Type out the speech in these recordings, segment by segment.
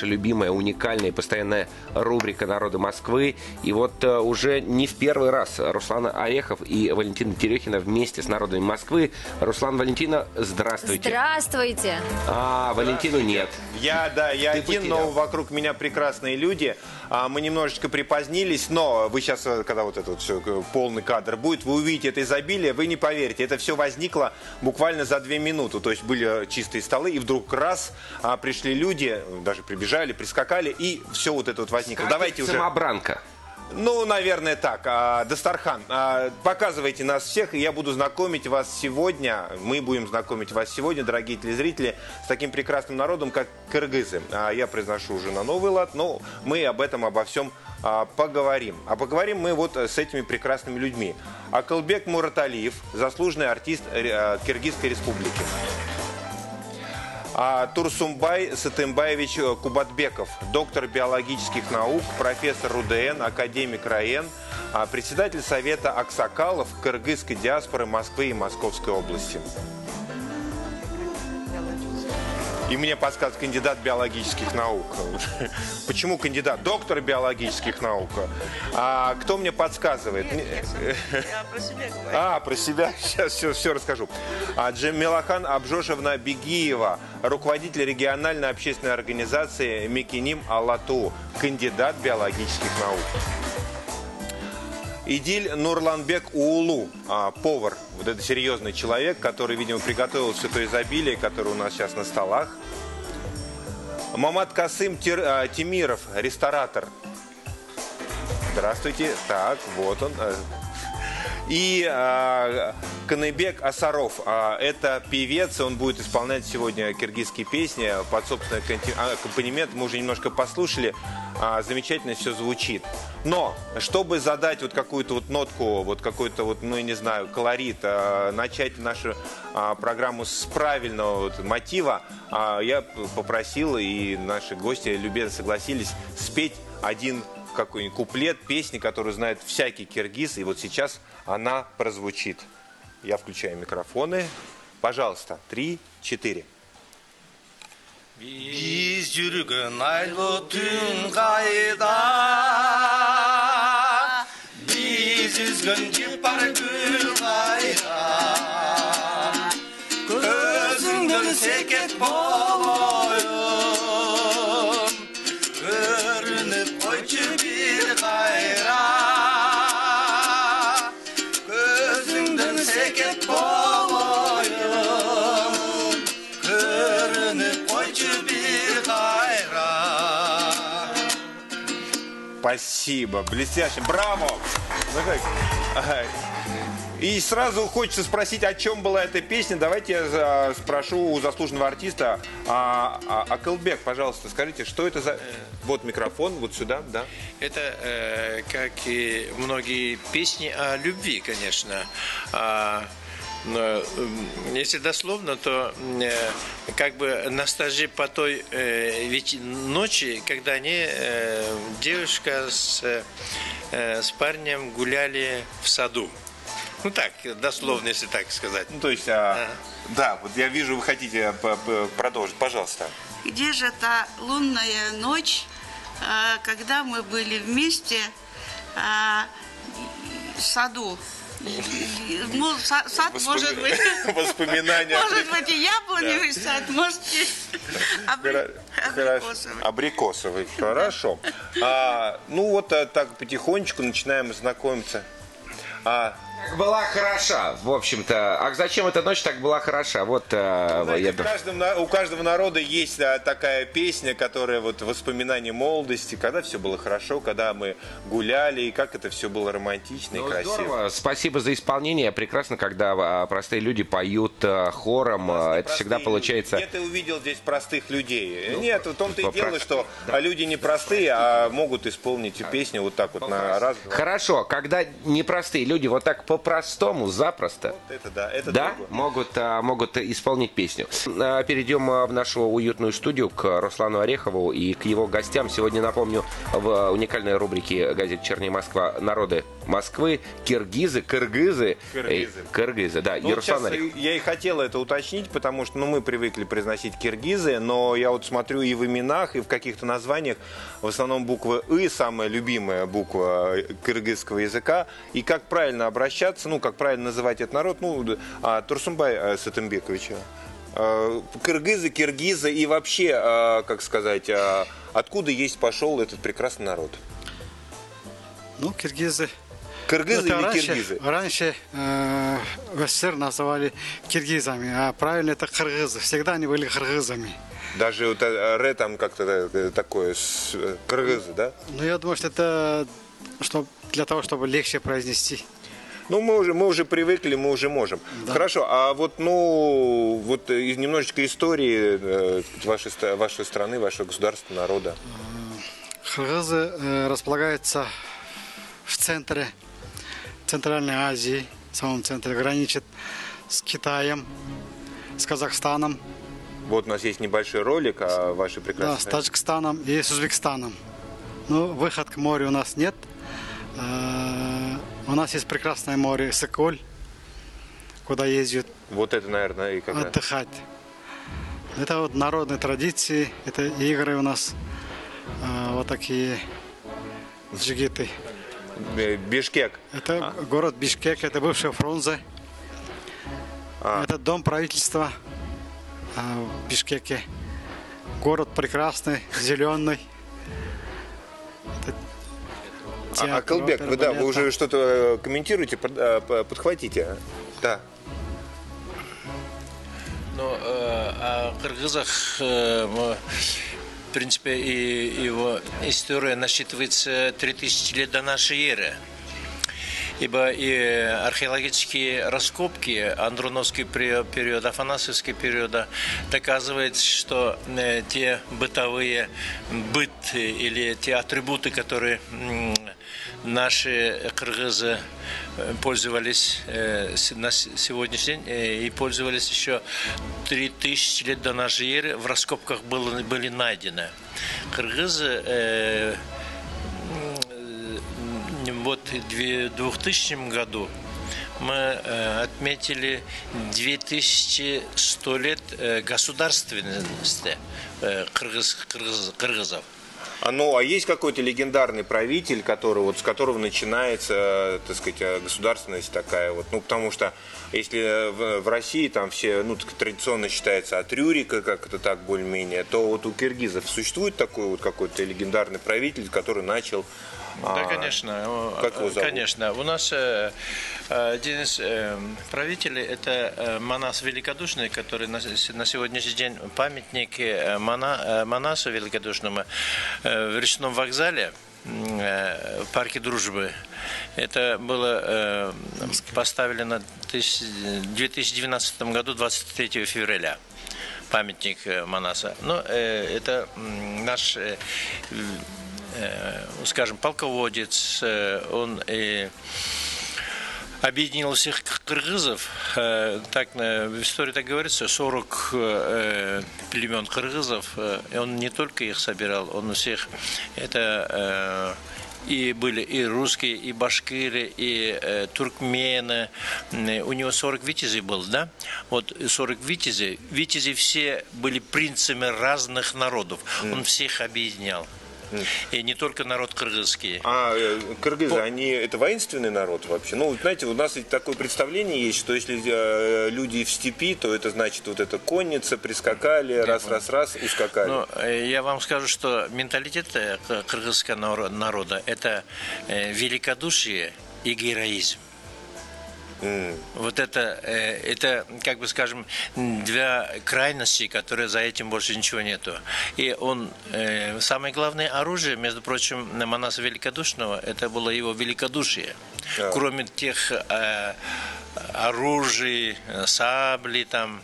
Любимая, уникальная, постоянная рубрика «Народы Москвы». И вот уже не в первый раз Руслан Орехов и Валентина Терехина вместе с народами Москвы. Руслан, Валентина, здравствуйте. Здравствуйте. Валентину нет. Я один, но вокруг меня прекрасные люди. Мы немножечко припозднились, но вы сейчас, когда вот этот все полный кадр будет, вы увидите это изобилие, вы не поверите. Это все возникло буквально за 2 минуты. То есть были чистые столы, и вдруг раз пришли люди, даже прибежали, прискакали, и все вот это вот возникло. Давайте уже. Самобранка. Ну, наверное, так. Дастархан, показывайте нас всех, и я буду знакомить вас сегодня, мы будем знакомить вас сегодня, дорогие телезрители, с таким прекрасным народом, как кыргызы. Я произношу уже на новый лад, но мы обо всем поговорим. А поговорим мы вот с этими прекрасными людьми. Акылбек Мураталиев, заслуженный артист Киргизской республики. Турсумбай Сатымбаевич Кубатбеков, доктор биологических наук, профессор РУДН, академик РАЭН, председатель Совета аксакалов кыргызской диаспоры Москвы и Московской области. И мне подсказывает кандидат биологических наук. Почему кандидат? Доктор биологических наук. Кто мне подсказывает? Я про себя говорю. Про себя? Сейчас все расскажу. Джамилахан Абжошевна Бегиева, руководитель региональной общественной организации Мекиним Алату, кандидат биологических наук. Идиль Нурланбек Уулу, повар. Вот это серьезный человек, который, видимо, приготовил все то изобилие, которое у нас сейчас на столах. Мамат Касым Тимиров, ресторатор. Здравствуйте. Так, вот он. И Каныбек Асаров, это певец, он будет исполнять сегодня киргизские песни под собственный аккомпанемент. Мы уже немножко послушали, замечательно все звучит. Но, чтобы задать вот какую-то вот нотку, вот какой-то вот, ну, я не знаю, колорит, начать нашу программу с правильного вот мотива, я попросил, и наши гости любезно согласились спеть один какой-нибудь куплет песни, которую знает всякий киргиз, и вот сейчас она прозвучит. Я включаю микрофоны. Пожалуйста, 3, 4. Biz yürgün aylı tün kayda Biz üzgün yıpar gül kayda Gözünden seket boğuyum Görünüp koycu bir gayra Gözünden seket boğuyum Görünüp koycu bir gayra Спасибо, блестяще, браво! И сразу хочется спросить, о чем была эта песня. Давайте я спрошу у заслуженного артиста. Акылбек, пожалуйста, скажите, что это за... Вот микрофон, вот сюда, да? Это, как и многие песни о любви, конечно. Но, если дословно, то как бы ностальжи по той ведь ночи, когда девушка с парнем гуляли в саду. Ну так, дословно, если так сказать. Ну, то есть, да, вот я вижу, вы хотите продолжить, пожалуйста. Где же та лунная ночь, когда мы были вместе в саду? Сад, может быть, воспоминания. Может быть, и яблоневый сад, может, и абрикосовый. Абрикосовый, хорошо. Ну вот так потихонечку начинаем знакомиться. Была хороша, в общем-то. А зачем эта ночь так была хороша? Вот, знаете, у каждого народа есть такая песня, которая вот воспоминания молодости, когда все было хорошо, когда мы гуляли, и как это все было романтично и красиво. Здорово. Спасибо за исполнение. Прекрасно, когда простые люди поют хором. Это всегда получается... Где ты увидел здесь простых людей? Нет, в том-то и дело, что люди не простые, а могут исполнить песню вот так вот на раз. Хорошо, когда непростые люди вот так по-простому, запросто. Вот это да, это Да, другое. могут исполнить песню. Перейдем в нашу уютную студию к Руслану Орехову и к его гостям. Сегодня, напомню, в уникальной рубрике газеты «Чернее Москва» народы Москвы, киргизы, кыргызы. Кыргызы, да. Ну, И вот Руслан сейчас Орехов. я и хотел это уточнить, потому что мы привыкли произносить киргизы, но я вот смотрю и в именах, и в каких-то названиях, в основном буква «ы», самая любимая буква кыргызского языка. И как правильно обращаться, как правильно называть этот народ, Турсунбай Сатымбекович. Кыргызы, киргизы и вообще, как сказать, откуда пошел этот прекрасный народ? Киргизы. Кыргызы или раньше, киргизы? Раньше в СССР называли киргизами, а правильно это кыргызы. Всегда они были кыргызами. Даже вот ре там как-то такое, кыргызы, да? Я думаю, что это для того, чтобы легче произнести. Мы уже привыкли, мы уже можем. Да. Хорошо, а вот немножечко истории вашей страны, вашего государства, народа. Кыргызы располагаются в центре Центральной Азии, в самом центре, граничит с Китаем, с Казахстаном. Вот у нас есть небольшой ролик о вашей Да, прекрасной с Таджикистаном и с Узбекистаном. Выход к морю у нас нет. У нас есть прекрасное море Соколь, куда ездят Вот это, наверное, и как раз. отдыхать. Это вот народные традиции, это игры у нас, вот такие джигиты. Бишкек. Это город Бишкек, это бывшая Фрунзе. Это дом правительства в Бишкеке. Город прекрасный, зеленый. Акылбек, вы уже что-то комментируете, подхватите. Да. О кыргызах, в принципе, и его история насчитывается 3000 лет до нашей эры. Ибо и археологические раскопки Андроновский период, Афанасьевский периода доказывают, что те бытовые или те атрибуты, которые наши кыргызы пользовались на сегодняшний день и пользовались еще 3000 лет до нашей эры, в раскопках были найдены. Кыргызы вот в 2000 году мы отметили 2100 лет государственности кыргызов. А есть какой-то легендарный правитель, с которого начинается, так сказать, государственность такая вот? Потому что если в России там все, традиционно считается от Рюрика, как это так более-менее, то вот у киргизов существует такой вот какой-то легендарный правитель, который начал. Да, конечно. Как его зовут? Конечно. У нас один из правителей это Манас Великодушный, который на сегодняшний день памятник Манасу Великодушному в речном вокзале в парке Дружбы. Это было поставлено в 2012 году, 23 февраля. Памятник Манаса. Это наш, скажем, полководец, он объединил всех кыргызов. Так, в истории так говорится, 40 племен кыргызов. И он не только их собирал, он у всех это и были и русские, и башкиры, и туркмены. У него 40 витязей было, да? Вот 40 витязей. Витязи все были принцами разных народов. Он всех объединял. И не только народ кыргызский. Кыргызы, они это воинственный народ вообще? Знаете, у нас ведь такое представление есть, что если люди в степи, то это значит вот это конница, прискакали, раз, ускакали. Я вам скажу, что менталитет кыргызского народа это великодушие и героизм. Вот это, как бы скажем, две крайности, которые за этим больше ничего нету. И самое главное оружие, между прочим, Манаса Великодушного, это было его великодушие. Кроме тех оружие, сабли, там,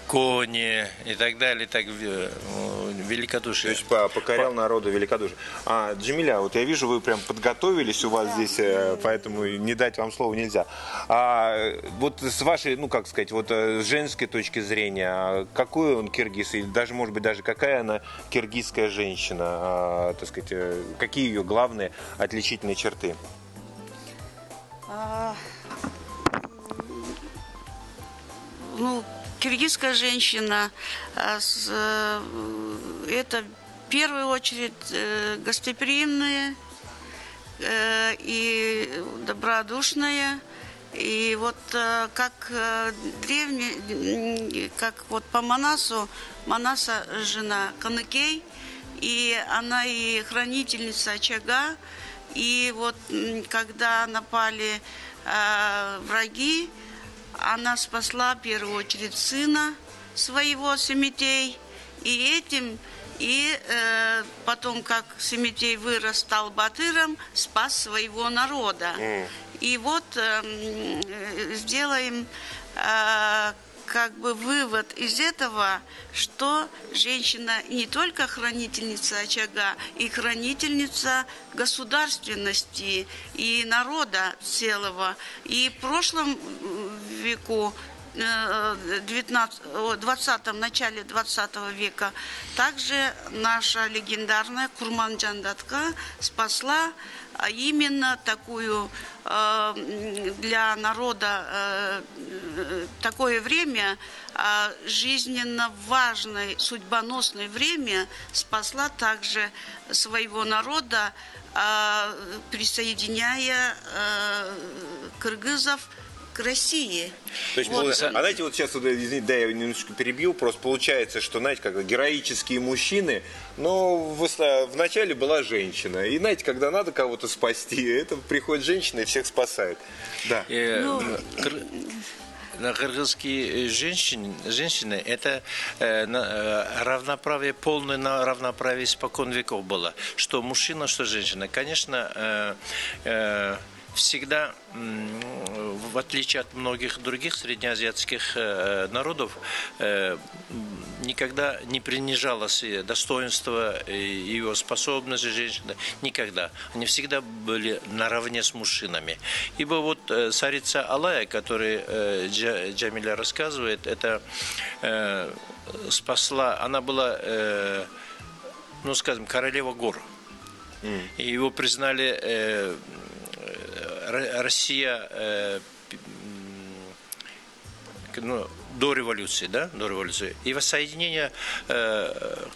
кони и так далее, так великодушие. То есть покорял народу великодушие. Джамиля, вот я вижу, вы прям подготовились у вас здесь, поэтому не дать вам слова нельзя. Вот с вашей, ну как сказать, вот с женской точки зрения, какой он киргиз, и даже, может быть, даже какая она киргизская женщина, так сказать, какие ее главные отличительные черты? Ну, киргизская женщина, это в первую очередь гостеприимная и добродушная. И вот как древний, как вот по Манасу, Манаса жена Каныкей, и она и хранительница очага. И вот когда напали враги, она спасла в первую очередь сына своего Семетей, и этим, и потом, как Семетей вырос, стал батыром, спас своего народа. И вот сделаем как бы вывод из этого, что женщина не только хранительница очага, и хранительница государственности и народа целого. И в прошлом веку, в начале 20 века, также наша легендарная Курманджан Датка спасла именно такую для народа такое время, жизненно важное, судьбоносное время, спасла также своего народа, присоединяя кыргызов к России. То есть, вот. Знаете, вот сейчас, извините, да, я немножко перебью, просто получается, что, знаете, как героические мужчины, но вначале была женщина, и, знаете, когда надо кого-то спасти, это приходит женщина и всех спасает. Да. На кыргызские женщины это равноправие, полное равноправие испокон веков было. Что мужчина, что женщина. Конечно, всегда, в отличие от многих других среднеазиатских народов, никогда не принижалось достоинство и его способности женщины. Никогда. Они всегда были наравне с мужчинами. Ибо вот царица Алая, которую Джамиля рассказывает, это спасла, она была, ну скажем, королева гор. И его признали Россия до революции, да, до революции, и воссоединение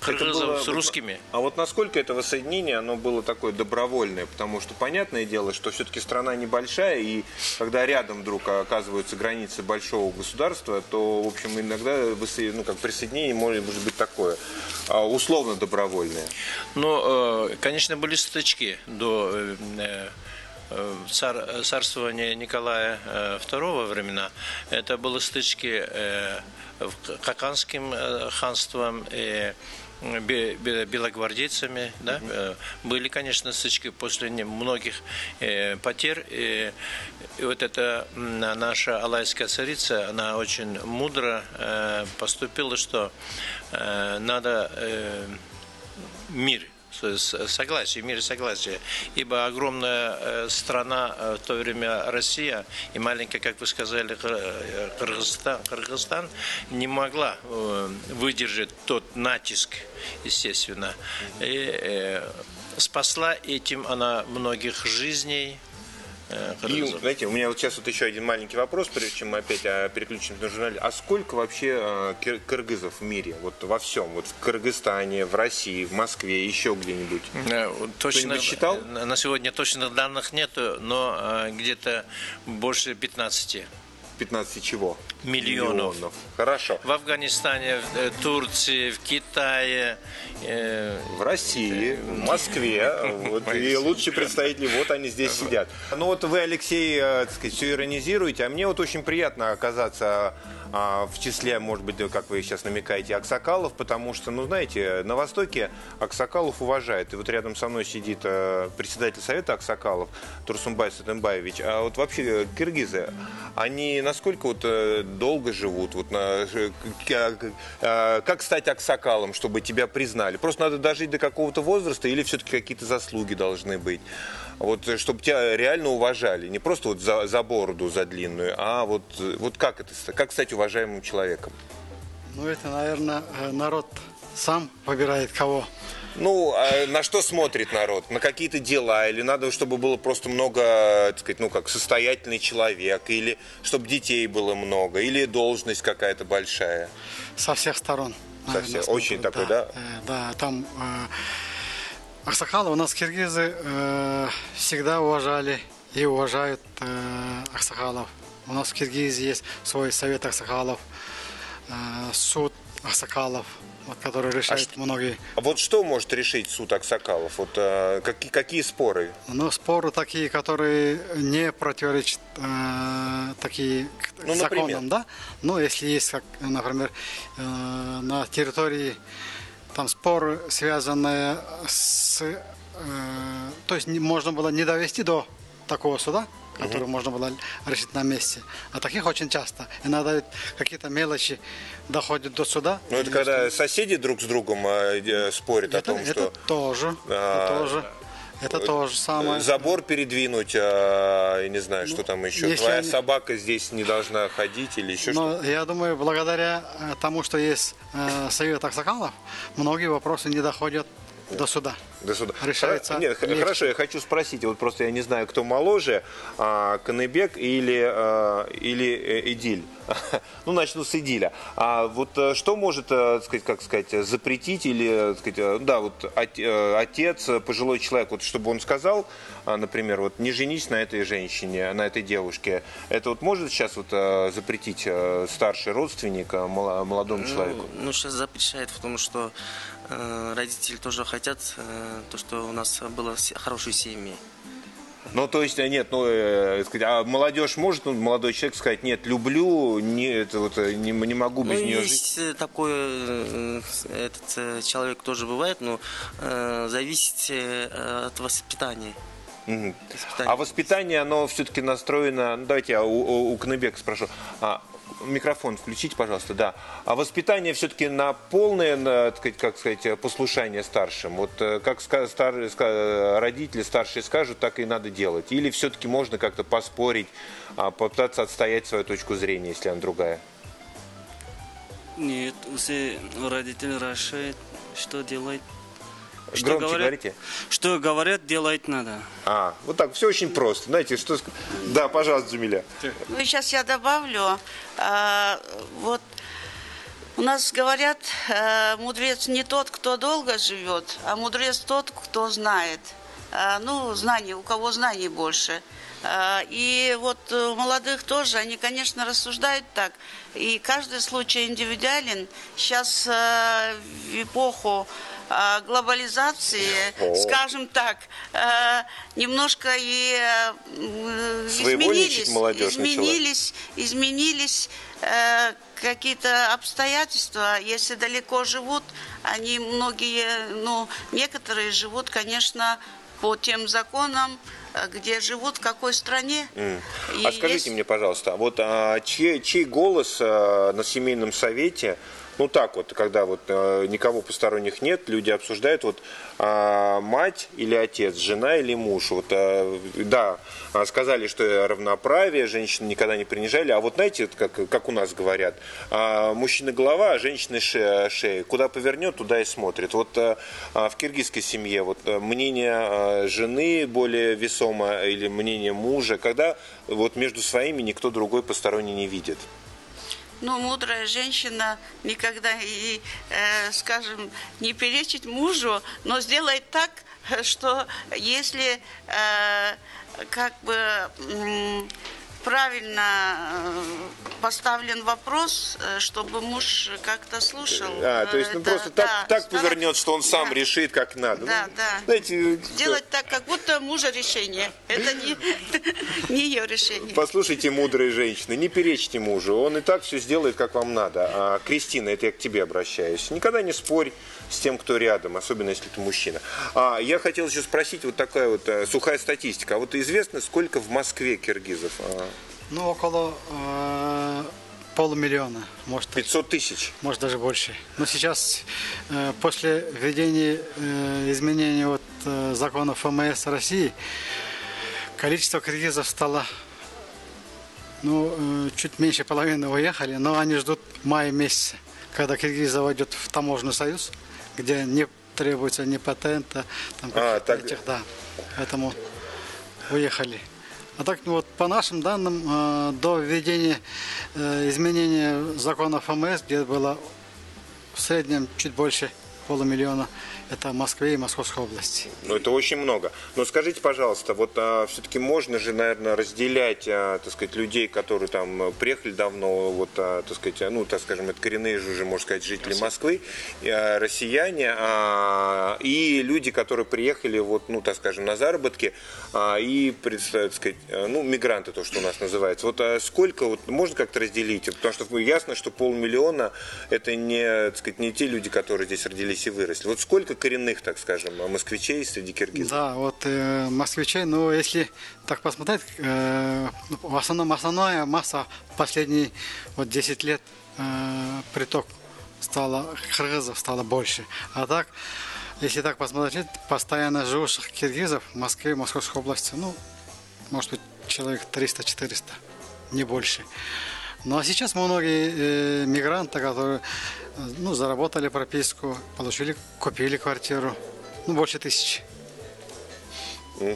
кыргызов с русскими. А вот насколько это воссоединение, оно было такое добровольное, потому что понятное дело, что все-таки страна небольшая, и когда рядом вдруг оказываются границы большого государства, то, в общем, иногда присоединение может быть такое, условно добровольное. Ну, конечно, были стычки до царствования Николая II времена. Это были стычки Каканским ханством и белогвардейцами. Да? Были, конечно, стычки после многих потерь. И вот эта наша алайская царица, она очень мудро поступила, что надо мир. Согласие, мир и согласие. Ибо огромная страна в то время Россия и маленькая, как вы сказали, Кыргызстан не могла выдержать тот натиск, естественно. И спасла этим она многих жизней. И, знаете, у меня вот сейчас вот еще один маленький вопрос, прежде чем мы опять переключимся на журнале. А сколько вообще кыргызов в мире? Вот во всем. Вот в Кыргызстане, в России, в Москве, еще где-нибудь? Точно считал? На сегодня точных данных нету, но где-то больше 15. 15 чего? Миллионов. Хорошо. В Афганистане, в Турции, в Китае. В России, в Москве. Вот, и лучшие представители, вот они здесь сидят. Ну вот вы, Алексей, так сказать, все иронизируете, а мне вот очень приятно оказаться в числе, может быть, как вы сейчас намекаете, аксакалов, потому что, ну, знаете, на Востоке аксакалов уважают. И вот рядом со мной сидит председатель совета аксакалов Турсунбай Сатымбаевич. А вот вообще киргизы, они насколько вот долго живут? Вот как стать аксакалом, чтобы тебя признали? Просто надо дожить до какого-то возраста или все-таки какие-то заслуги должны быть? Вот, чтобы тебя реально уважали. Не просто вот за бороду, за длинную, а вот как это, как стать уважаемым человеком? Ну, это, наверное, народ сам выбирает кого. Ну, а на что смотрит народ? На какие-то дела? Или надо, чтобы было просто много, так сказать, ну, как состоятельный человек? Или чтобы детей было много? Или должность какая-то большая? Со всех сторон. Со всех. Очень такой, да? Да, там аксакалы у нас киргизы всегда уважали и уважают аксакалов. У нас в Киргизии есть свой совет аксакалов, суд аксакалов, вот, который решает многие. А вот что может решить суд аксакалов? Вот какие споры? Ну, споры такие, которые не противоречат такие законам, да? Ну, если есть, как, например, на территории там споры, связанные с... то есть можно было не довести до такого суда, который можно было решить на месте. А таких очень часто. Иногда какие-то мелочи доходят до суда. Ну, это когда соседи друг с другом спорят о том, что... Это тоже. Это то же самое. Забор передвинуть, я не знаю, что там еще. Твоя собака здесь не должна ходить или еще что-то. Я думаю, благодаря тому, что есть совет аксакалов, многие вопросы не доходят до суда. До суда. Решается. Нет, хорошо, я хочу спросить, вот просто я не знаю, кто моложе, Каныбек или Идиль. Ну, начну с Идиля. А вот что может, как сказать, запретить или, так сказать, да, вот отец, пожилой человек, вот чтобы он сказал, например, вот не женись на этой женщине, на этой девушке, это вот может сейчас вот запретить старший родственник молодому человеку? Ну, сейчас запрещает, потому что родители тоже хотят, то, что у нас было хорошие семьи. Ну, то есть, нет, ну, а молодежь может, ну, молодой человек сказать, нет, люблю, не могу без нее жить? Есть такой, этот человек тоже бывает, но зависит от воспитания. А воспитание, оно все-таки настроено, ну, давайте я у Каныбека спрошу, микрофон включите, пожалуйста, да. А воспитание все-таки на полное, как сказать, послушание старшим? Вот как родители старшие скажут, так и надо делать? Или все-таки можно как-то поспорить, попытаться отстоять свою точку зрения, если она другая? Нет, все родители решают, что делать. Что Громче говорят, говорите. Что говорят, делать надо. Вот так, все очень просто. Знаете, что... Да, пожалуйста, Джамиля. Ну, сейчас я добавлю. Вот у нас говорят, мудрец не тот, кто долго живет, а мудрец тот, кто знает. Ну, знания, у кого знаний больше. И вот у молодых тоже, они, конечно, рассуждают так. И каждый случай индивидуален. Сейчас в эпоху глобализации, скажем так, немножко и изменились какие-то обстоятельства. Если далеко живут, они многие, ну, некоторые живут, конечно, по тем законам, где живут, в какой стране. А скажите мне, пожалуйста, вот чей голос на семейном совете, ну так вот, когда вот никого посторонних нет, люди обсуждают, вот мать или отец, жена или муж, вот да, сказали, что равноправие, женщины никогда не принижали, а вот знаете, как у нас говорят, мужчина голова, а женщина шея, куда повернет, туда и смотрит. Вот в киргизской семье вот мнение жены более весомо или мнение мужа, когда вот между своими никто другой посторонний не видит. Ну, мудрая женщина никогда и, скажем, не перечит мужу, но сделает так, что если как бы правильно поставлен вопрос, чтобы муж как-то слушал. То есть просто так повернет, что он сам решит, как надо. Да, да. Знаете, делать так, как будто мужа решение. Это не ее решение. Послушайте, мудрые женщины, не перечьте мужу. Он и так все сделает, как вам надо. Кристина, это я к тебе обращаюсь. Никогда не спорь с тем, кто рядом, особенно если это мужчина. Я хотел еще спросить, вот такая вот сухая статистика. А вот известно, сколько в Москве киргизов? Ну, около 500 000, может. 500 тысяч? Может, даже больше. Но сейчас, после введения изменений законов ФМС России, количество киргизов стало, чуть меньше половины уехали, но они ждут мая месяца, когда Киргизия войдет в таможенный союз, где не требуется ни патента, поэтому уехали. А так, по нашим данным, до введения изменения закона ФМС, где было в среднем чуть больше 500 000, это в Москве и Московской области. Это очень много. Но скажите, пожалуйста, все-таки можно же, наверное, разделять, так сказать, людей, которые там приехали давно, так скажем, это коренные же уже, можно сказать, жители Москвы, россияне, и люди, которые приехали, так скажем, на заработки, и, так сказать, мигранты, то, что у нас называется. Сколько, можно как-то разделить? Потому что ясно, что 500 000 это не, так сказать, не те люди, которые здесь родились и выросли. Сколько коренных, так скажем, москвичей среди киргизов? Да, москвичей, если так посмотреть, основная масса последние 10 лет приток кыргызов стало больше. А так, если так посмотреть, постоянно живущих киргизов в Москве, в Московской области, может быть, человек 300-400, не больше. Ну а сейчас многие мигранты, которые заработали прописку, купили квартиру, больше 1000.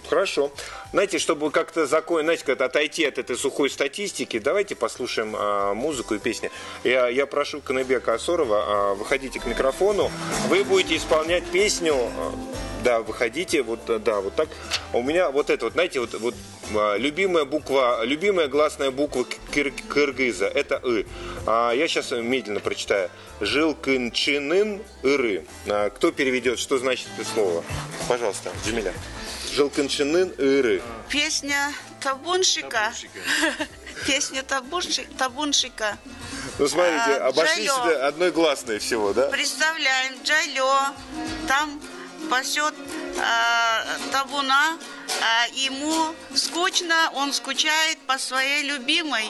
Хорошо. Знаете, чтобы как-то отойти от этой сухой статистики, давайте послушаем музыку и песни. Я прошу Каныбека Асорова, выходите к микрофону, вы будете исполнять песню. Да, выходите, вот так. У меня знаете, любимая гласная буква кыргыза, это «ы». Я сейчас медленно прочитаю. Жылкынчынын ыры. Кто переведет, что значит это слово? Пожалуйста, Джамиля. Жылкынчынын ыры. Песня табунщика. Песня табунщика. Смотрите, обошлись одной гласной всего, да? Представляем, Джайло, там пасет табуна, ему скучно, он скучает по своей любимой.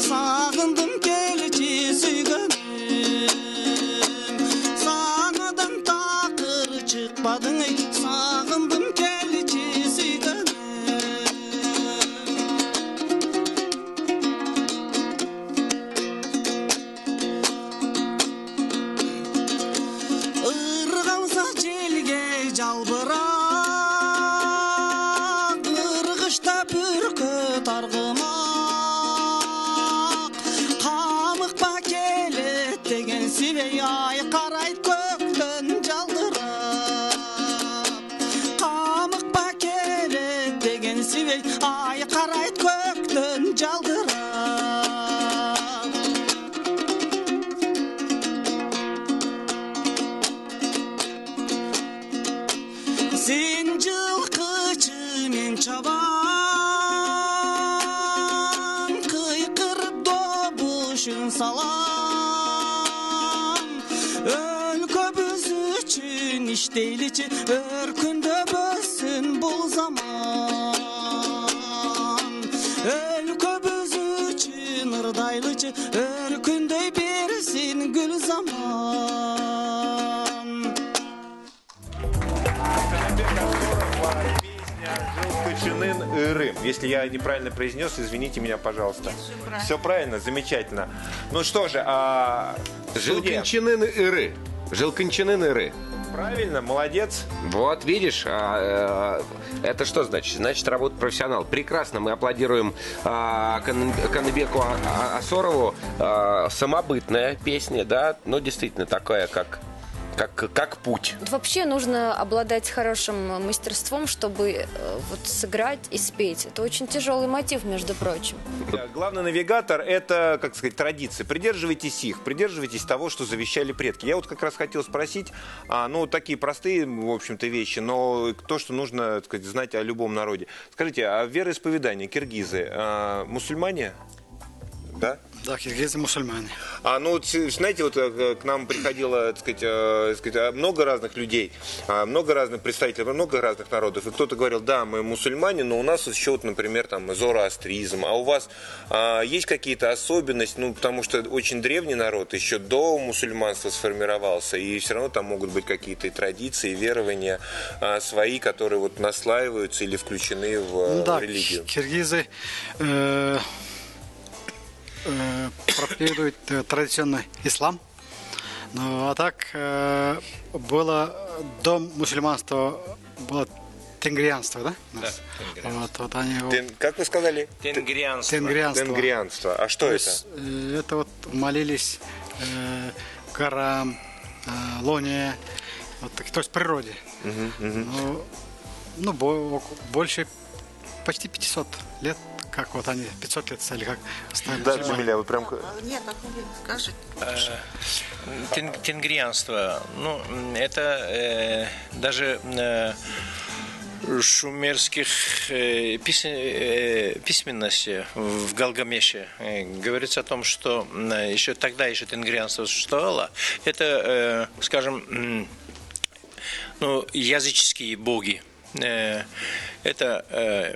Sağındım kelçi sügönüm Sanadan takır çıkmadın ey Sağındım kelçi sügönüm Irgausa jelge jalbırak Irgışta pürkü targıma Sivey qarayt kökten jaldırap Qamık bakele degen sivey ay qarayt kökten jaldırap Sen жылқычы мен çaban Qıyqırıp dobuşun salam Өлköbüz üçün işteyliçi Örkünde bössün bu zaman жайлычы өркүндөй берсин гүл заман. Жилкачынын ырым. Если я неправильно произнес, извините меня, пожалуйста. Все правильно, замечательно. Ну что же, Жилкачынын ыры. Жилкачынын ыры. Правильно, молодец. Вот, видишь, это что значит? Значит, работает профессионал. Прекрасно, мы аплодируем Каныбеку Асорову. Самобытная песня, да, но действительно такая, как путь. Вообще нужно обладать хорошим мастерством, чтобы вот сыграть и спеть. Это очень тяжелый мотив, между прочим. Главный навигатор – это, как сказать, традиции. Придерживайтесь их, придерживайтесь того, что завещали предки. Я вот как раз хотел спросить, ну, такие простые, в общем-то, вещи, но то, что нужно, так сказать, знать о любом народе. Скажите, а вероисповедание киргизы мусульмане? Да? Да, киргизы мусульмане. Ну, знаете, вот к нам приходило, так сказать, много разных людей, много разных представителей, много разных народов. И кто-то говорил, да, мы мусульмане, но у нас еще, вот, например, там, зороастризм. А у вас есть какие-то особенности? Ну, потому что очень древний народ, еще до мусульманства сформировался, и все равно там могут быть какие-то традиции, верования свои, которые вот наслаиваются или включены в религию. Киргизы проповедует традиционный ислам. Ну, а так было до мусульманства было тенгрианство, да? Да, тенгрианство. Вот они как вы сказали? Тенгрианство. Тенгрианство. А что это? Это вот молились горам, луне, вот, то есть природе. Ну, больше почти 500 лет. Как вот они 500 лет стали, как стали. Да, Джамиля, вы прям... Нет, скажите. Тенгрианство, ну, это даже шумерских письменности в Галгамеше говорится о том, что еще тогда тенгрианство существовало. Это, скажем, ну, языческие боги. Это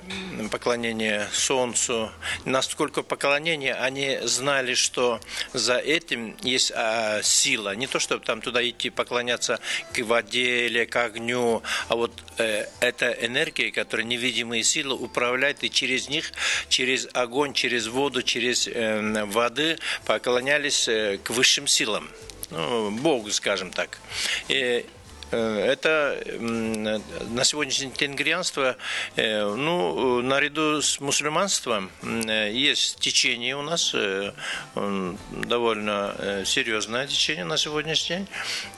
поклонение солнцу. Насколько поклонение, они знали, что за этим есть сила. Не то, чтобы там туда идти поклоняться к воде или к огню, а вот эта энергия, которая невидимые силы управляет, и через них, через огонь, через воду, через воды поклонялись к высшим силам. Ну, Богу, скажем так. Это на сегодняшний день тенгрианство, ну, наряду с мусульманством есть течение у нас, довольно серьезное течение на сегодняшний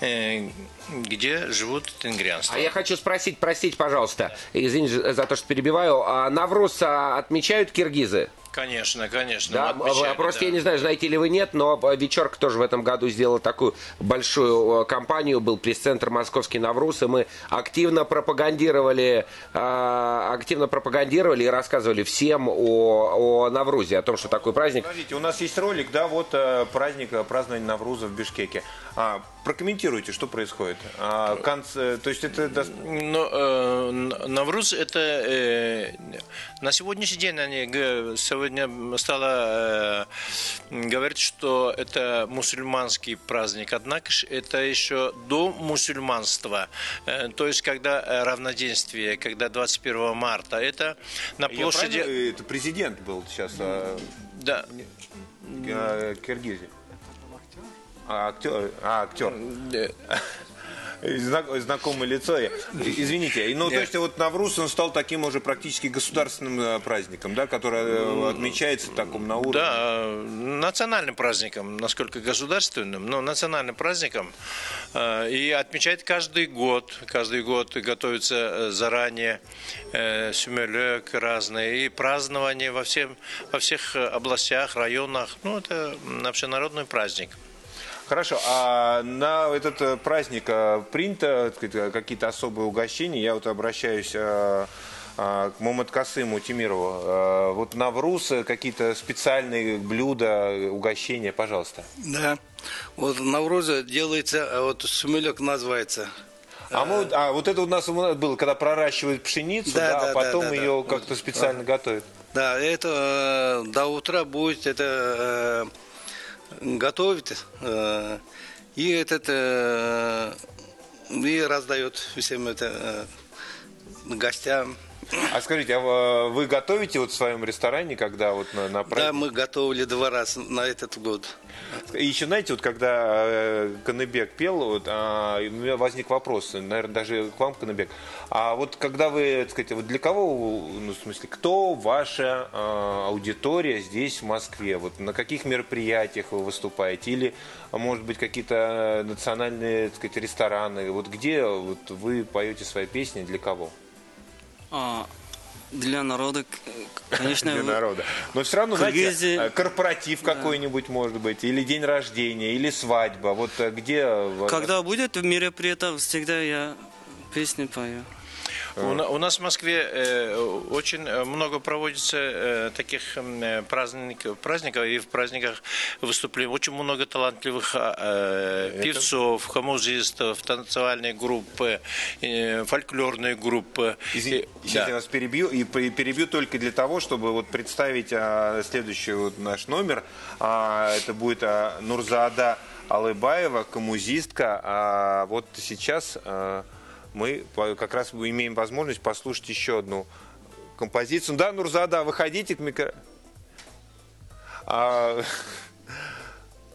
день, где живут тенгрианства. А я хочу спросить, простите, пожалуйста, извините за то, что перебиваю, Навруз отмечают киргизы? Конечно, конечно. Да, просто я не знаю, знаете ли вы, нет, но Вечерка тоже в этом году сделала такую большую кампанию, был пресс-центр «Московский Навруз», и мы активно пропагандировали и рассказывали всем о Наврузе, о том, что такой праздник. Смотрите, у нас есть ролик, да, вот празднование Навруза в Бишкеке. Прокомментируйте, что происходит. То есть это... Навруз это на сегодняшний день они сегодня стало говорить, что это мусульманский праздник, однако это еще до мусульманства, то есть когда равноденствие, когда 21 марта, это на площади... Это президент был сейчас. Да. Киргизии. Актер. Знакомое лицо. Извините. Ну, то есть, вот Навруз, он стал таким уже практически государственным праздником, да, который отмечается таком на уровне. Да, национальным праздником, насколько государственным, но национальным праздником. И отмечает каждый год. Каждый год готовится заранее сюмелек разные. И празднование во всех областях, районах. Ну, это общенародный праздник. Хорошо, а на этот праздник принято, так сказать, какие-то особые угощения? Я вот обращаюсь к Муматкасыму Тимирову. Вот Навруз, какие-то специальные блюда, угощения, пожалуйста. Да, вот в Наврузе делается, вот сумелек называется. Вот это у нас было, когда проращивают пшеницу, а потом ее как-то специально готовят. Да, это до утра будет это готовить и и раздает всем это гостям. А скажите, а вы готовите вот в своем ресторане, когда вот на праздник? Да, мы готовили 2 раза на этот год. И еще, знаете, вот когда Каныбек пел, вот, у меня возник вопрос, наверное, даже к вам, Каныбек. А вот когда вы, так сказать, вот для кого, ну, в смысле, кто ваша аудитория здесь, в Москве? Вот на каких мероприятиях вы выступаете? Или, может быть, какие-то национальные, так сказать, рестораны? Вот где вот вы поете свои песни, для кого? Для народа, конечно. Для народа. Но все равно, знаете, корпоратив какой-нибудь, может быть, или день рождения, или свадьба. Вот где... Когда будет мероприятие, всегда я песни пою. У нас в Москве очень много проводится таких праздников, и в праздниках выступлений. Очень много талантливых певцов, хамузистов, танцевальные группы, фольклорные группы. Извините, я вас перебью только для того, чтобы вот представить следующий вот наш номер. Это будет Нурзаада Алыбаева, камузистка. Вот сейчас... мы как раз имеем возможность послушать еще одну композицию. Да, Нурзаада, выходите к микрофону.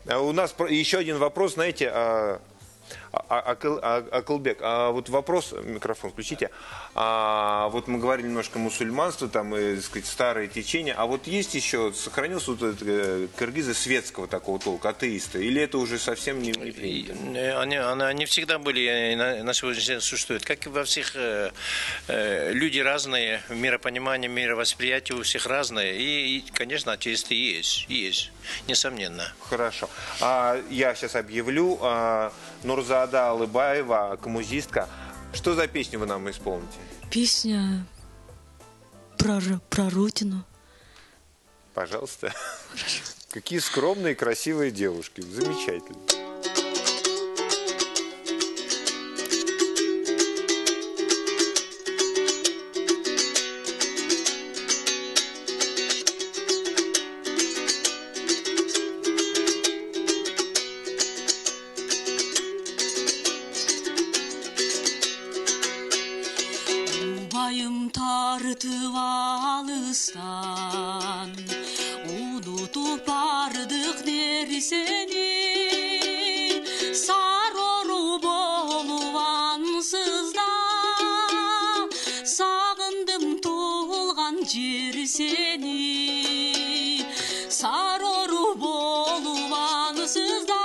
У нас еще один вопрос, знаете, Акылбек, вот вопрос, микрофон включите. Вот мы говорили немножко мусульманство, там, так сказать, старые течения. А вот есть еще, сохранился вот этот кыргызы светского такого толка, атеисты? Или это уже совсем не... Они всегда были, и на сегодняшний день существуют. Как и во всех, люди разные, миропонимание, мировосприятие у всех разное. И конечно, атеисты есть, несомненно. Хорошо. Я сейчас объявлю. Нурзаада Алыбаева, камузистка. Что за песню вы нам исполните? Песня про родину. Пожалуйста. Какие скромные, красивые девушки. Замечательно. Тартып алыстан унутуп бардык нерсени сарору болуп ансызда сагындым туулган жер сени сарору болуп ансызда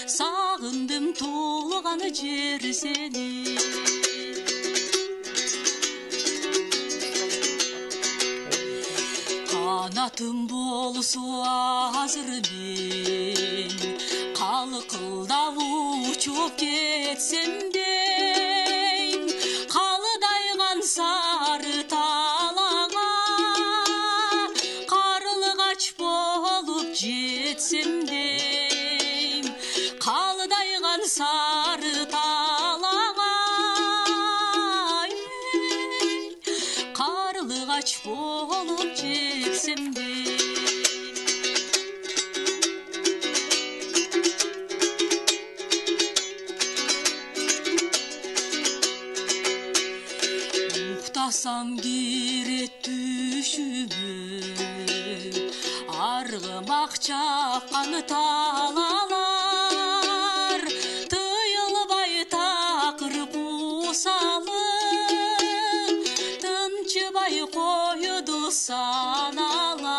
сагындым туулган жер сени Kanatım bolsu azır ben Kalkılda uçup getsem deyim Kalıdaygan sarı talağa Karlıgaç bolup jetsem deyim Kalıdaygan sarı talağa Karlıgaç bolup jetsem deyim Uqtasam kiret düşüme Argımak çapkan talalar Tıyılbay takır kusalı Tınçıbay koydu sanalar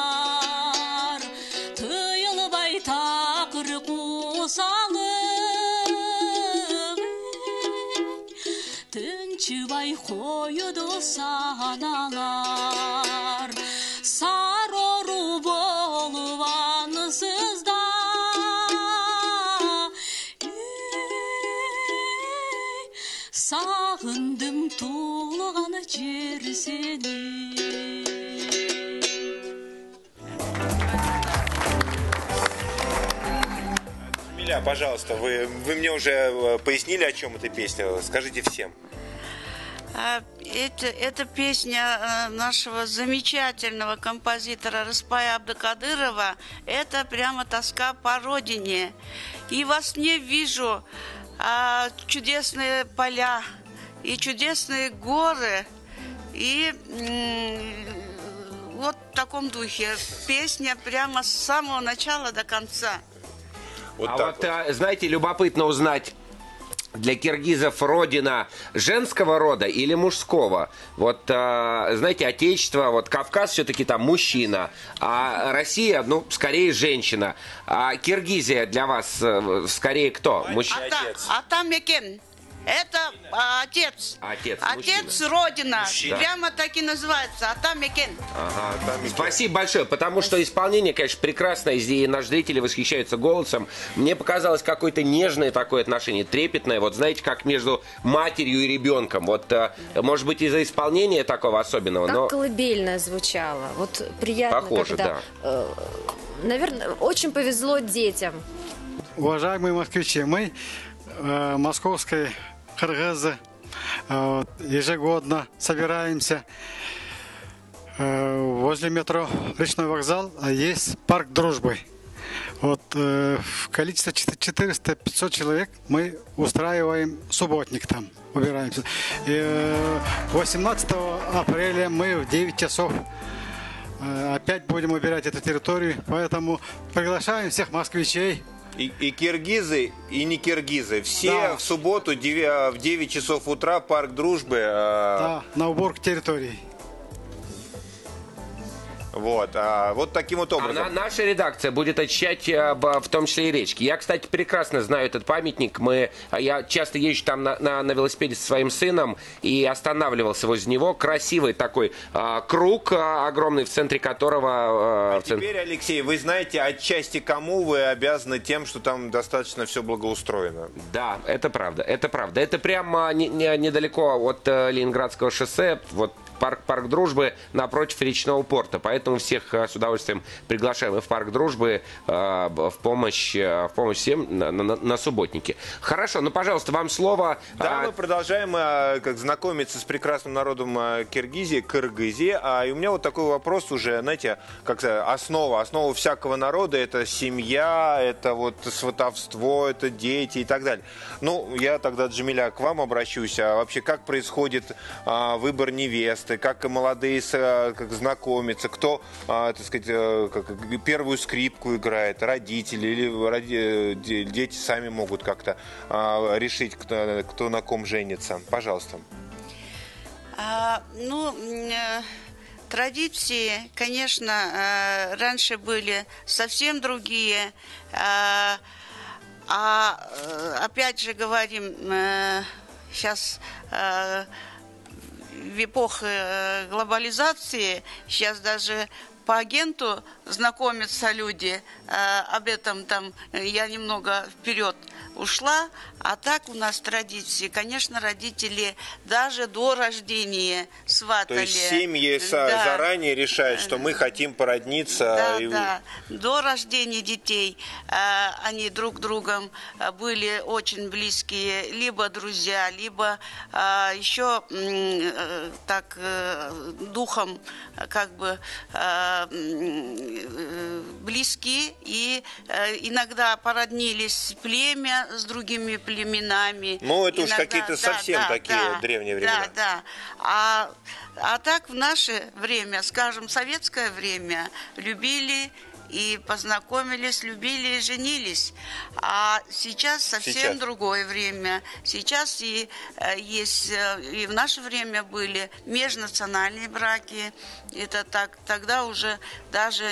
Tıyılbay takır kusalı Tınçıbay koydu sanalar Saroru bolup ansızda Sağındım tuğulgan jer seni Джамиля, пожалуйста, вы мне уже пояснили, о чем эта песня. Скажите всем. Это песня нашего замечательного композитора Распая Абдукадырова. Это прямо тоска по родине. И во сне вижу чудесные поля и чудесные горы. И вот в таком духе. Песня прямо с самого начала до конца. Знаете, любопытно узнать, для киргизов родина женского рода или мужского? Вот, знаете, отечество, вот Кавказ все-таки там мужчина, а Россия, ну, скорее женщина. А Киргизия для вас скорее кто? Мужчина. Атамекен. Это отец. Отец Родина. Мужчина. Прямо так и называется. Атамекен. Спасибо большое, потому что исполнение, конечно, прекрасное, и наши зрители восхищаются голосом. Мне показалось какое-то нежное такое отношение, трепетное, вот знаете, как между матерью и ребенком. Вот, может быть, из-за исполнения такого особенного. Как но... колыбельное звучало. Вот приятно, похоже, когда... наверное, очень повезло детям. Уважаемые москвичи, мы московской кыргызы ежегодно собираемся возле метро Речной вокзал, есть парк дружбы. Вот в количестве 400-500 человек мы устраиваем субботник там, убираемся. И 18 апреля мы в 9 часов опять будем убирать эту территорию, поэтому приглашаем всех москвичей. И киргизы, и не киргизы. Все в субботу в 9 часов утра парк дружбы. Да, на уборку территории. Вот, вот таким вот образом. Наша редакция будет очищать в том числе и речки. Я, кстати, прекрасно знаю этот памятник. Я часто езжу там на велосипеде со своим сыном и останавливался возле него. Красивый такой круг огромный, в центре которого... Теперь, Алексей, вы знаете, отчасти кому вы обязаны тем, что там достаточно все благоустроено. Да, это правда, это правда. Это прямо недалеко от Ленинградского шоссе, вот парк Дружбы напротив речного порта. Поэтому всех с удовольствием приглашаем и в парк Дружбы в помощь всем на субботнике. Хорошо, ну, пожалуйста, вам слово. Да, мы продолжаем знакомиться с прекрасным народом Киргизии, Кыргызии. И у меня вот такой вопрос уже, знаете, как основа всякого народа — это семья, это вот сватовство, это дети и так далее. Ну, я тогда, Джамиля, к вам обращусь. А вообще, как происходит выбор невесты? Как молодые как знакомятся, кто, так сказать, первую скрипку играет, родители или дети сами могут как-то решить, кто на ком женится. Пожалуйста. Традиции, конечно, раньше были совсем другие. Опять же говорим, сейчас... в эпоху глобализации сейчас даже по агенту знакомятся люди. Об этом там я немного вперед ушла. А так у нас традиции. Конечно, родители даже до рождения сватали. То есть семьи заранее решают, что мы хотим породниться. Да. До рождения детей они друг другом были очень близкие, либо друзья, либо еще так духом как бы близки, и иногда породнились племя с другими племенами. Ну, это иногда, уж какие-то совсем такие древние времена. Да. А так в наше время, скажем, советское время, любили и познакомились, любили и женились. А сейчас совсем другое время. Сейчас и есть, и в наше время были межнациональные браки. Это так, тогда уже даже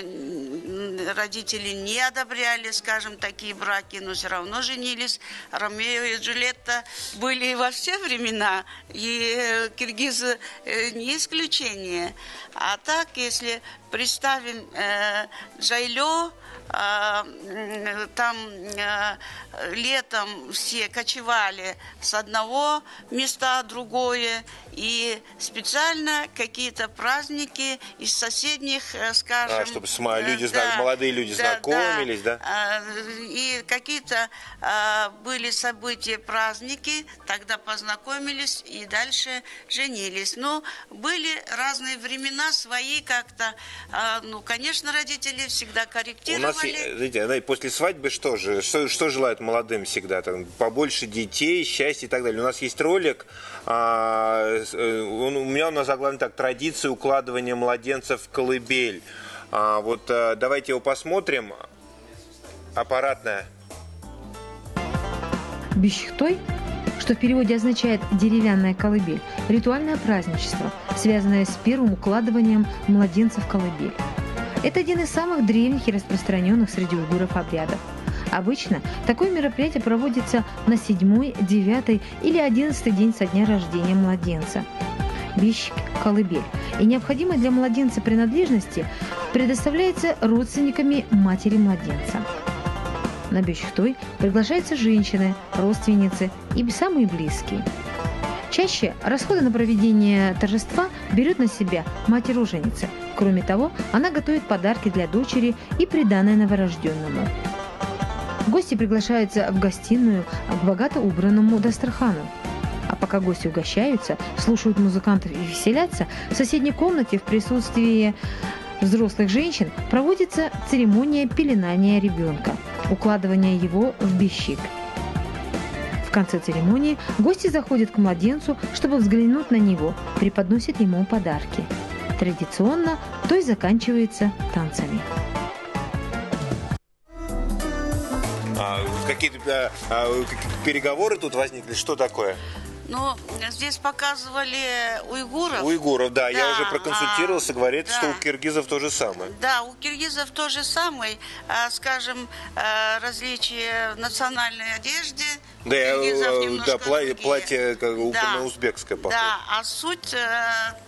родители не одобряли, скажем, такие браки, но все равно женились. Ромео и Джульетта были во все времена, и киргизы не исключение. А так, если представим Джайло, там летом все кочевали с одного места в другое, и специально какие-то праздники из соседних, скажем... чтобы молодые люди знакомились, да? И какие-то были события, праздники, тогда познакомились и дальше женились. Но были разные времена, свои как-то. Ну, конечно, родители всегда корректировали. У нас, знаете, после свадьбы что желают молодым всегда? Там, побольше детей, счастья и так далее. У нас есть ролик, у меня на заглаве так: традиция укладывания младенцев в колыбель. Давайте его посмотрим. Аппаратная. Бишхтой, что в переводе означает «деревянная колыбель», ритуальное праздничество, связанное с первым укладыванием младенца в колыбель. Это один из самых древних и распространенных среди уйгуров обрядов. Обычно такое мероприятие проводится на 7-й, 9-й или 11-й день со дня рождения младенца. Бишк – колыбель. И необходимые для младенца принадлежности предоставляется родственниками матери младенца. На бишхтой приглашаются женщины, родственницы и самые близкие. Чаще расходы на проведение торжества берет на себя мать-роженица. Кроме того, она готовит подарки для дочери и приданое новорожденному. Гости приглашаются в гостиную к богато убранному дастрахану. А пока гости угощаются, слушают музыкантов и веселятся, в соседней комнате в присутствии взрослых женщин проводится церемония пеленания ребенка, укладывания его в бишик. В конце церемонии гости заходят к младенцу, чтобы взглянуть на него, преподносят ему подарки. Традиционно то и заканчивается танцами. Какие-то переговоры тут возникли? Что такое? Ну, здесь показывали уйгуров. Уйгуров, да. Я уже проконсультировался, говорит, что у киргизов то же самое. Да, у киргизов то же самое. Скажем, различия в национальной одежде. Да, платье узбекское, похоже. Да, а суть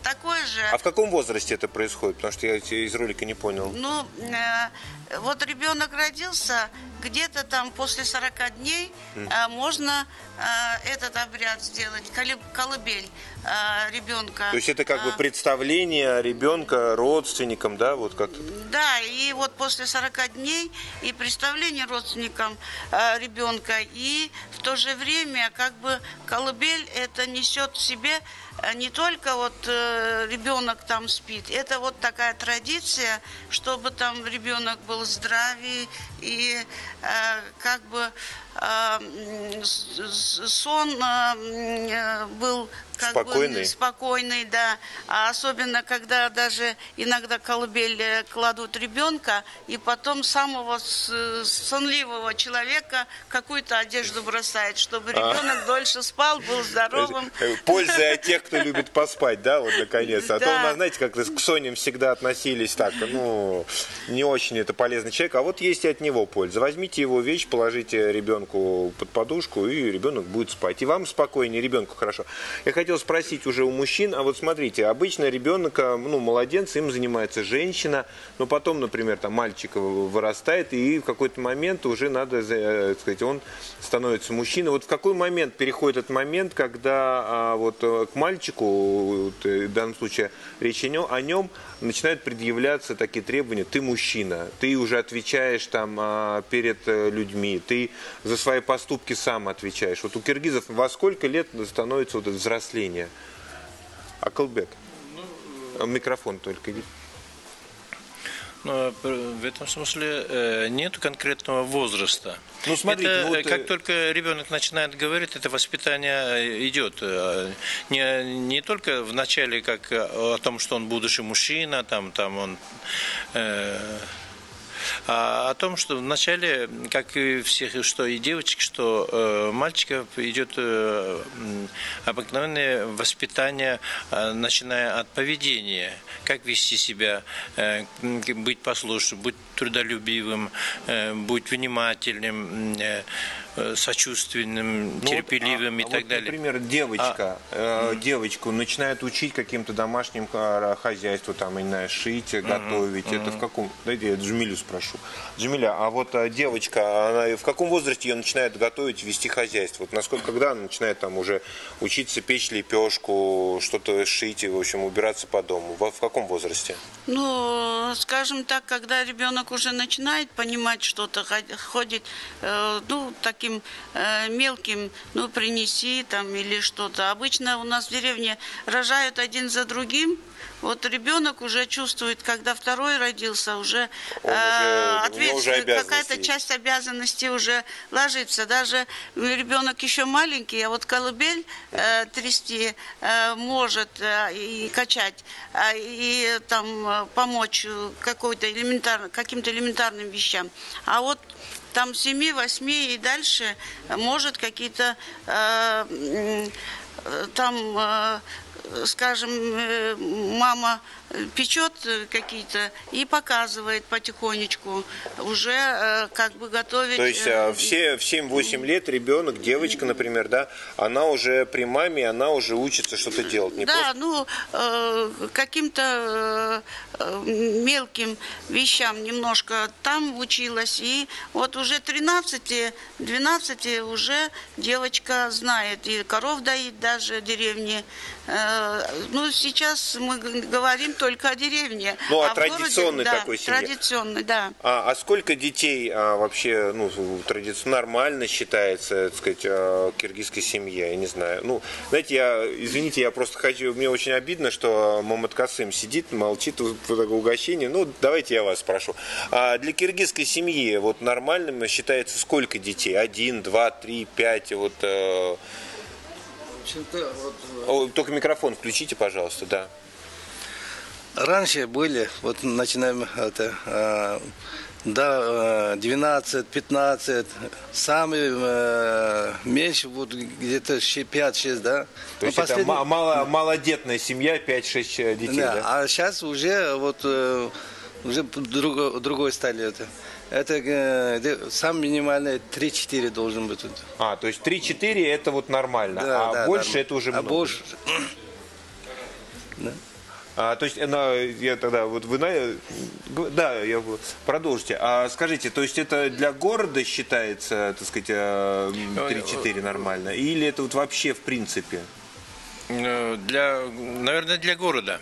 такой же. А в каком возрасте это происходит? Потому что я из ролика не понял. Ну, вот ребенок родился, где-то там после 40 дней можно этот обряд сделать, колыбель ребенка. То есть это как бы представление ребенка родственникам, да, вот как-то? Да, и вот после 40 дней и представление родственникам ребенка, и в то же время как бы колыбель это несет в себе не только вот ребенок там спит, это вот такая традиция, чтобы там ребенок был здравый и как бы сон был как спокойный, да. А особенно, когда даже иногда колыбель кладут ребенка, и потом самого сонливого человека какую-то одежду бросает, чтобы ребенок дольше спал, был здоровым. Польза от тех, кто любит поспать, да, вот наконец. А то у нас, знаете, как к соням всегда относились так, ну, не очень это полезный человек, а вот есть и от него польза. Возьмите его вещь, положите ребенку под подушку, и ребенок будет спать. И вам спокойнее, ребенку хорошо. Я хотел спросить уже у мужчин, а вот смотрите, обычно ребенка, ну, младенец, им занимается женщина, но потом, например, там мальчик вырастает, и в какой-то момент уже надо, так сказать, он становится мужчиной. Вот в какой момент переходит этот момент, когда вот к мальчику, вот, в данном случае речь о нем, начинают предъявляться такие требования: ты мужчина, ты уже отвечаешь там перед людьми, ты за свои поступки сам отвечаешь. Вот у киргизов во сколько лет становится вот это взросление? Акылбек, микрофон только. Но в этом смысле нет конкретного возраста. Ну, смотрите, это, как только ребенок начинает говорить, это воспитание идет. Не только в начале, как о том, что он будущий мужчина, там он... А о том, что вначале, как и всех, что и девочек, что мальчиков, идет обыкновенное воспитание, начиная от поведения, как вести себя, быть послушным, быть трудолюбивым, быть внимательным, сочувственным, терпеливым и так далее. Например, девочка, девочку начинает учить каким-то домашним хозяйству, там, не шить, готовить. Это в каком... Дайте я Джамилю спрошу. Джамиля, а вот девочка, она в каком возрасте ее начинает готовить, вести хозяйство? Вот насколько, когда она начинает там уже учиться печь лепешку, что-то шить, в общем, убираться по дому? В каком возрасте? Ну, скажем так, когда ребенок уже начинает понимать что-то, ходит, ну, таким мелким, ну, принеси там или что-то. Обычно у нас в деревне рожают один за другим. Вот ребенок уже чувствует, когда второй родился, уже какая-то часть обязанностей уже ложится. Даже ребенок еще маленький, а вот колыбель трясти может и качать, и там помочь каким-то элементарным вещам. А вот там 7, 8 и дальше может какие-то там... Скажем, мама печет какие-то и показывает потихонечку, уже как бы готовить. То есть в 7-8 лет ребенок, девочка, например, да, она уже при маме, она уже учится что-то делать. Не да, просто... ну, каким-то мелким вещам немножко там училась. И вот уже 13-12 уже девочка знает. И коров доит даже в деревне. Ну, сейчас мы говорим только о деревне. Ну, а традиционной городе, такой да, семье? Традиционной, да. А сколько детей вообще, ну, традиционно нормально считается, так сказать, киргизской семье? Я не знаю. Ну, знаете, извините, я просто хочу, мне очень обидно, что Мамат Касым сидит, молчит, такое угощение. Ну, давайте я вас спрошу. А для киргизской семьи вот нормальным считается сколько детей? 1, 2, 3, 5, вот... Только микрофон включите, пожалуйста, да. Раньше были, вот начинаем это, да, 12, 15, самые меньше, вот где-то 5-6, да. То есть это малодетная семья, 5-6 детей, да? А сейчас уже вот уже другой стали это. Это самый минимальный 3-4 должен быть. То есть 3-4 это вот нормально, да, да, больше да. это уже много. Больше... Да. То есть, я тогда, вот вы, да, продолжите. А скажите, то есть это для города считается, так сказать, 3-4 нормально? Или это вот вообще в принципе? Наверное, для города.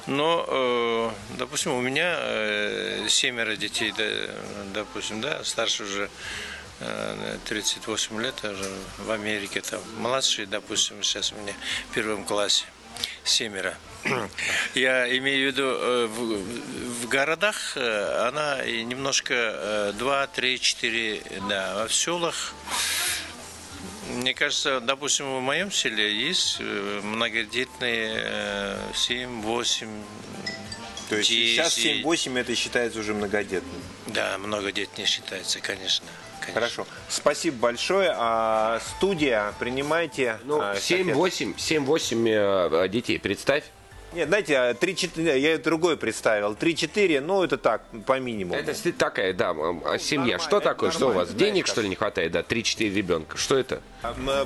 Но, допустим, у меня 7 детей, допустим, да, старше уже 38 лет, уже в Америке, там, младший, допустим, сейчас у меня в 1 классе 7. Я имею в виду, в городах она немножко 2, 3, 4, да, а в селах. Мне кажется, допустим, в моем селе есть многодетные 7-8. То есть 10. Сейчас 7-8 это считается уже многодетным? Да, многодетнее считается, конечно. Хорошо. Спасибо большое. Студия, принимайте. 7-8 детей, представь. Нет, знаете, 3-4, я другой представил. 3-4, ну это так, по минимуму. Это такая, да, семья. Что такое? Что у вас? Денег, что ли, не хватает? Да, 3-4 ребенка. Что это?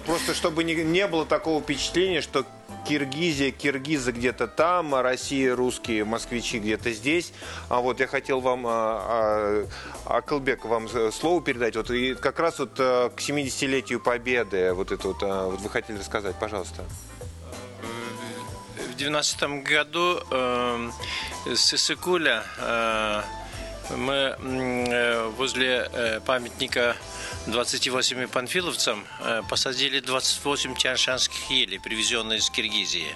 Просто чтобы не было такого впечатления, что Киргизия, киргизы где-то там, а Россия, русские, москвичи где-то здесь. А вот я хотел вам, Акылбек, вам слово передать. Вот и как раз вот к 70-летию Победы, вот это вот вы хотели рассказать, пожалуйста. В 2012 году с Иссыкуля мы возле памятника 28 панфиловцам посадили 28 тяньшанских елей, привезенные из Киргизии.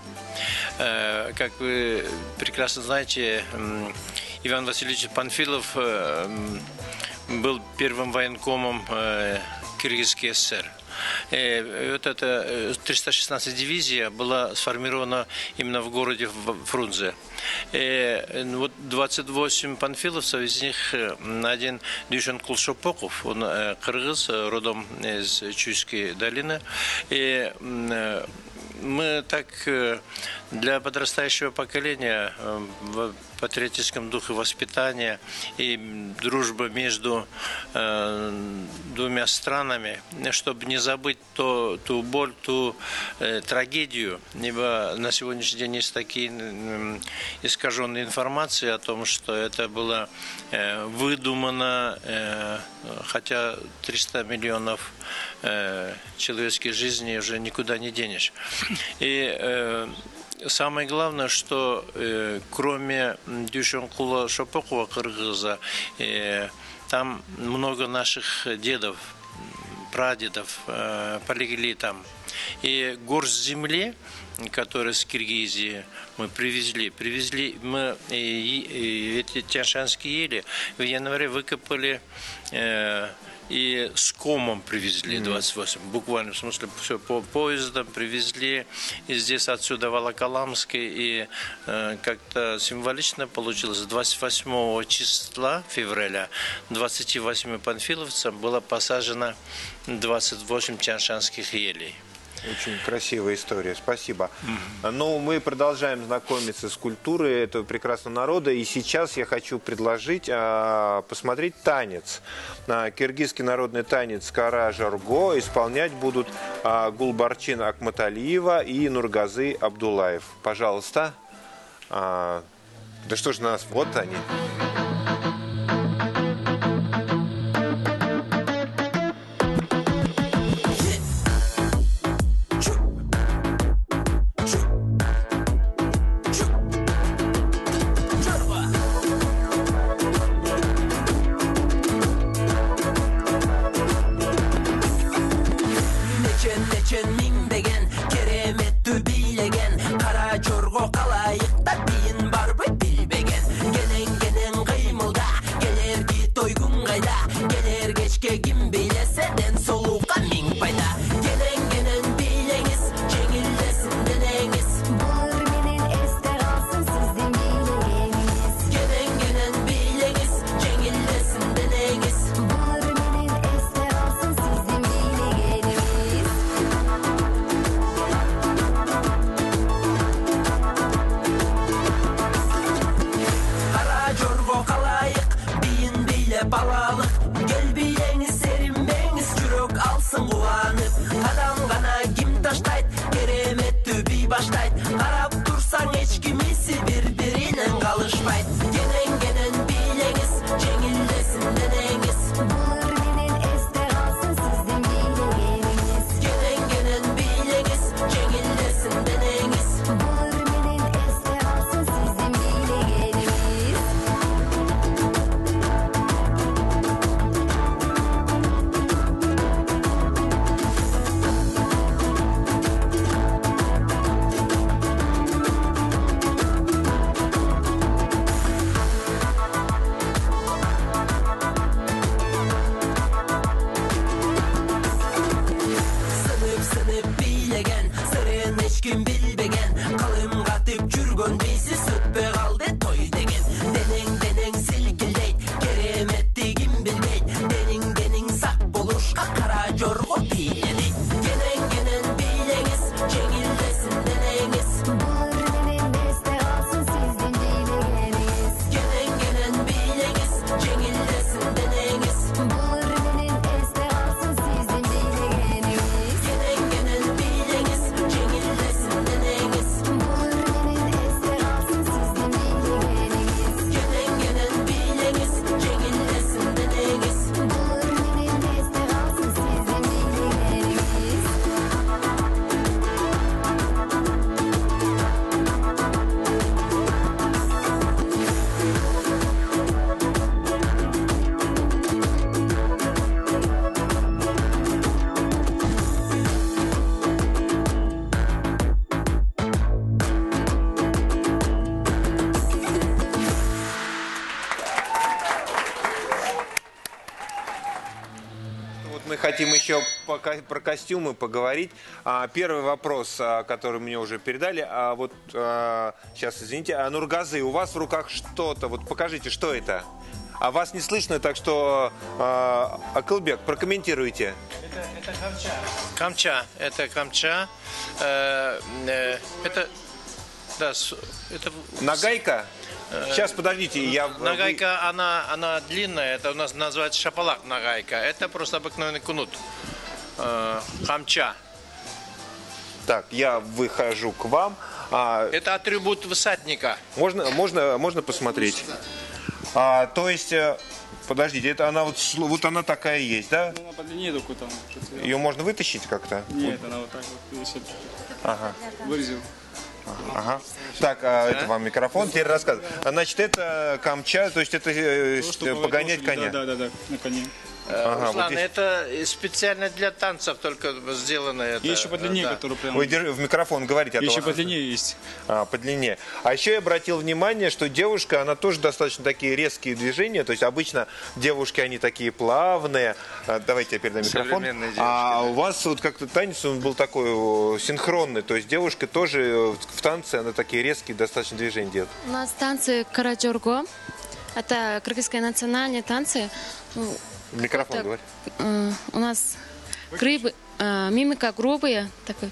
Как вы прекрасно знаете, Иван Васильевич Панфилов был первым военкомом Киргизской ССР. Вот эта 316 дивизия была сформирована именно в городе Фрунзе. Вот 28 панфиловцев, из них один Дюшен Кулшопоков, он кыргыз, родом из Чуйской долины. И мы так для подрастающего поколения в патриотическом духе воспитания и дружбы между двумя странами, чтобы не забыть ту боль, ту трагедию. Ибо на сегодняшний день есть такие искаженные информации о том, что это было выдумано, хотя 300 миллионов человеческих жизней уже никуда не денешь. И самое главное, что кроме Дюшенкула Шопокова, кыргыза, там много наших дедов, прадедов полегли там. И горсть земли, которую с Киргизии мы привезли мы эти тяньшанские ели в январе выкопали и с комом привезли 28, буквально, в смысле, все по поездам привезли, и здесь отсюда Волоколамской, и как-то символично получилось, 28 числа февраля 28 панфиловцам было посажено 28 тяньшанских елей. Очень красивая история, спасибо. Ну, мы продолжаем знакомиться с культурой этого прекрасного народа. И сейчас я хочу предложить посмотреть танец. Киргизский народный танец Кара-Жорго исполнять будут Гулбарчин Акматалиева и Нургазы Абдулаев. Пожалуйста. Да что ж нас, вот они. Хотим еще про костюмы поговорить. Первый вопрос, который мне уже передали. Сейчас, извините. Нургазы, у вас в руках что-то. Вот покажите, что это? А вас не слышно, так что, Акылбек, прокомментируйте. Это камча. Камча. Это камча. Это... Да, это... Нагайка? Сейчас, подождите, Нагайка, она длинная, это у нас называется шапалак нагайка. Это просто обыкновенный кнут. Камча. Так, я выхожу к вам. Это атрибут всадника. Можно посмотреть? То есть, подождите, это она вот она такая есть, да? Она по длине только там. Ее можно вытащить как-то? Нет, она вот так вот висит. Ага. Вырезал. Ага. Так, это вам микрофон. Теперь рассказывай. Значит, это камча, то есть это погонять коня. Да, на коне. Ага, Руслан, вот здесь... это специально для танцев только сделано. Это, есть еще по длине, который прям... Вы в микрофон говорите. Еще по длине есть. По длине. А еще я обратил внимание, что девушка, она тоже достаточно такие резкие движения. То есть обычно девушки, они такие плавные. Давайте я передам микрофон. А у вас вот как-то танец, он был такой синхронный. То есть девушка тоже в танце, она такие резкие достаточно движения делает. У нас танцы караджорго. Это кыргызские национальные танцы. Микрофон говорит. У нас мимика грубая, такой.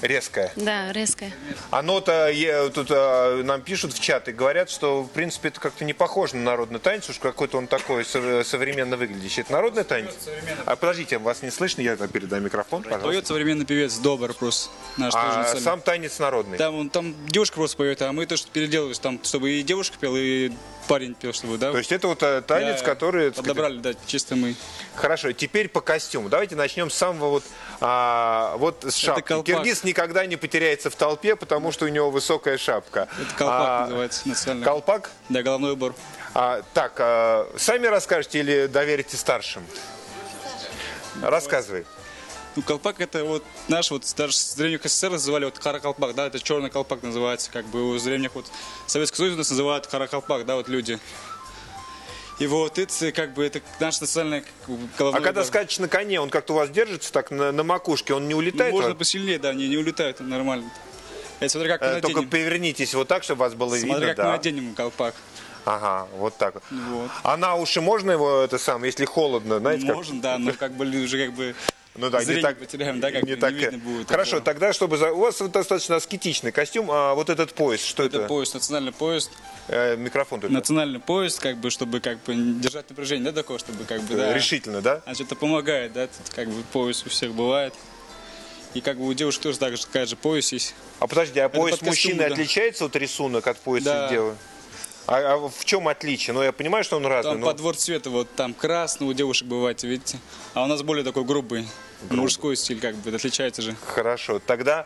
Резкая. Да, резкая. Оно-то тут нам пишут в чат и говорят, что в принципе это как-то не похоже на народный танец, уж какой-то он такой современно выглядящий. Это народный танец? Подождите, вас не слышно, я передам микрофон, пожалуйста. Поет современный певец Добр просто. Наш тоже сам танец народный? Там девушка просто поет, а мы то, что переделываем, там, чтобы и девушка пела, и парень пел, чтобы, да? То есть это вот танец, который... Подобрали, да, чисто мы. Хорошо, теперь по костюму. Давайте начнем с самого с шапки. Киргиз никогда не потеряется в толпе, потому что у него высокая шапка. Это колпак называется национальный. Колпак? Да, головной убор. Сами расскажете или доверите старшим? Рассказывай. Ну, колпак это вот наш, вот даже с древних СССР называли вот караколпак, да, это черный колпак называется, как бы у древних вот Советского Союза нас называют караколпак, да, вот люди. И вот это как бы это наш национальный головной когда убор. скачешь на коне, он как-то у вас держится так на макушке, он не улетает? Можно посильнее, да, не улетает, нормально. Это смотря как мы только наденем. повернитесь вот так, чтобы вас было видно. Смотря как мы наденем колпак. Ага, вот так. Вот. А на уши можно его, если холодно, знаете? Можно, да, но как бы уже как бы... Ну да, зрение не так, потеряем, да, как не видно будет. Хорошо, тогда, чтобы... У вас достаточно аскетичный костюм, а вот этот пояс, что это? Это пояс, национальный пояс. Микрофон только. Национальный пояс, как бы, чтобы как бы держать напряжение, да, такое, чтобы как бы, да. Решительно, да? Значит, это помогает, да, тут как бы пояс у всех бывает. И как бы у девушек тоже такая же пояс есть. А подожди, а пояс костюм, мужчины да. отличается от рисунок от пояса Да. девы? А в чем отличие? Ну, я понимаю, что он разный. Там подбор цвета, вот там красный у девушек бывает, видите. А у нас более такой грубый. Мужской стиль, как бы, отличается же. Хорошо, тогда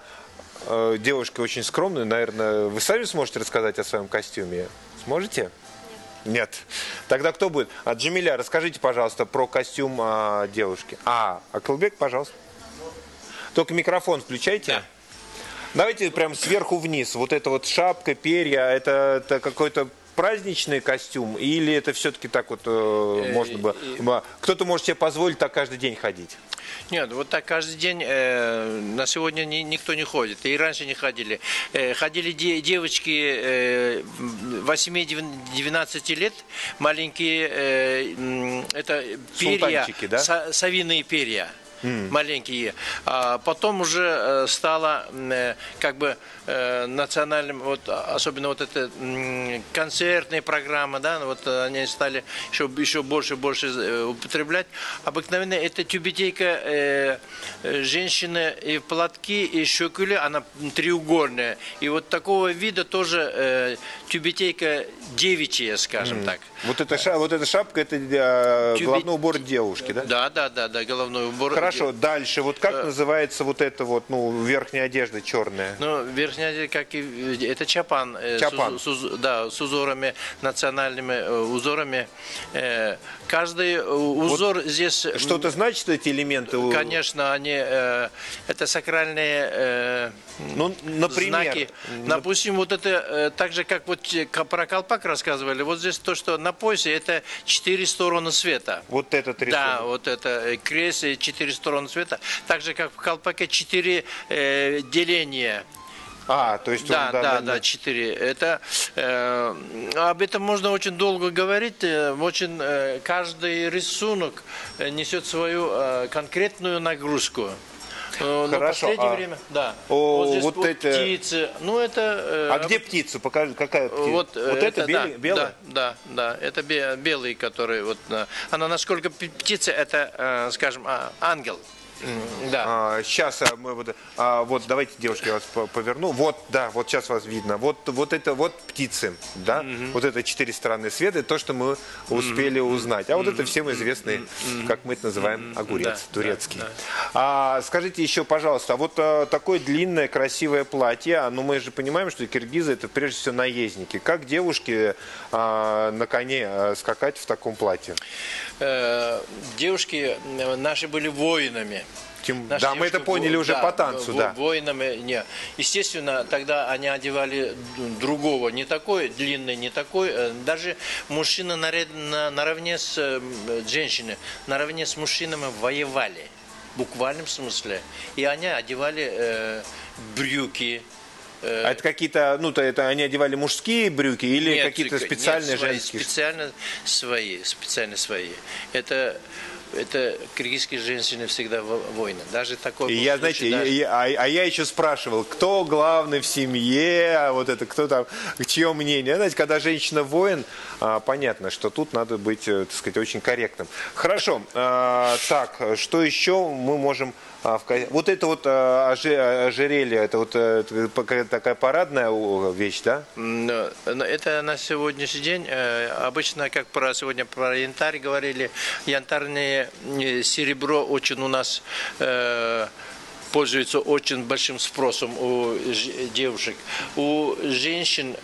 девушка очень скромная, наверное, вы сами сможете рассказать о своем костюме? Сможете? Нет. Тогда кто будет? Джамиля, расскажите, пожалуйста, про костюм девушки. Акылбек, пожалуйста. Только микрофон включайте. Да. Давайте прям сверху вниз. Вот это вот шапка, перья, это какой-то праздничный костюм? Или это все-таки так вот можно было? Кто-то может себе позволить так каждый день ходить? Нет, вот так каждый день на сегодня никто не ходит. И раньше не ходили. Ходили девочки 8-12 лет, маленькие, это перья, да? Совиные перья. Маленькие. А потом уже стало как бы национальным, вот, особенно вот эта концертная программа, да, вот они стали еще больше и больше употреблять. Обыкновенно это тюбетейка женщины и платки, и щекули, она треугольная. И вот такого вида тоже тюбетейка девичья, скажем так. Вот эта шапка, это головной убор девушки, да? Да, головной убор. Хорошо, дальше. Вот как называется вот эта вот, верхняя одежда черная? Ну, верхняя одежда, как и это чапан. Чапан. С узорами, национальными узорами. Каждый узор вот здесь... Что-то значит эти элементы? Конечно, они... это сакральные например, знаки. Допустим, вот это так же, как вот про колпак рассказывали, вот здесь то, что на поясе, это 4 стороны света. Вот этот рисунок. Да, вот это крест и 4 стороны света. Так же, как в колпаке 4 деления. То есть да, он, да, 4. Это об этом можно очень долго говорить. Каждый рисунок несет свою конкретную нагрузку. Но в последнее время, да. Вот здесь вот это... птицы. Ну, это... где птица? Покажи, какая птица? Вот это белая? Да, это белый, который... Она насколько птица, это, скажем, ангел. Да. Сейчас вот давайте, девушки, я вас поверну. Вот сейчас вас видно. Вот это вот птицы, да? Вот это 4 стороны света, это то, что мы успели узнать. А вот это всем известный, как мы это называем, огурец турецкий. Скажите еще, пожалуйста, вот такое длинное красивое платье, мы же понимаем, что киргизы это прежде всего наездники. Как девушки на коне скакать в таком платье? Девушки наши были воинами. Да, мы это поняли уже по танцу, да. Воинами, не. Естественно, тогда они одевали другого, не такой длинный, не такой. Даже мужчины наравне с женщинами, наравне с мужчинами воевали. В буквальном смысле. И они одевали брюки. А это какие-то, это они одевали мужские брюки или какие-то специальные женские? Специально свои. Это киргизские женщины всегда воины. Даже такой. И я, знаете, я еще спрашивал, кто главный в семье, кто там, чье мнение. Знаете, когда женщина воин, понятно, что тут надо быть, так сказать, очень корректным. Хорошо. Так, что еще мы можем... Вот это вот ожерелье, это такая парадная вещь, да? Это на сегодняшний день, обычно, как сегодня про янтарь говорили, янтарное серебро очень у нас пользуется очень большим спросом у девушек. У женщин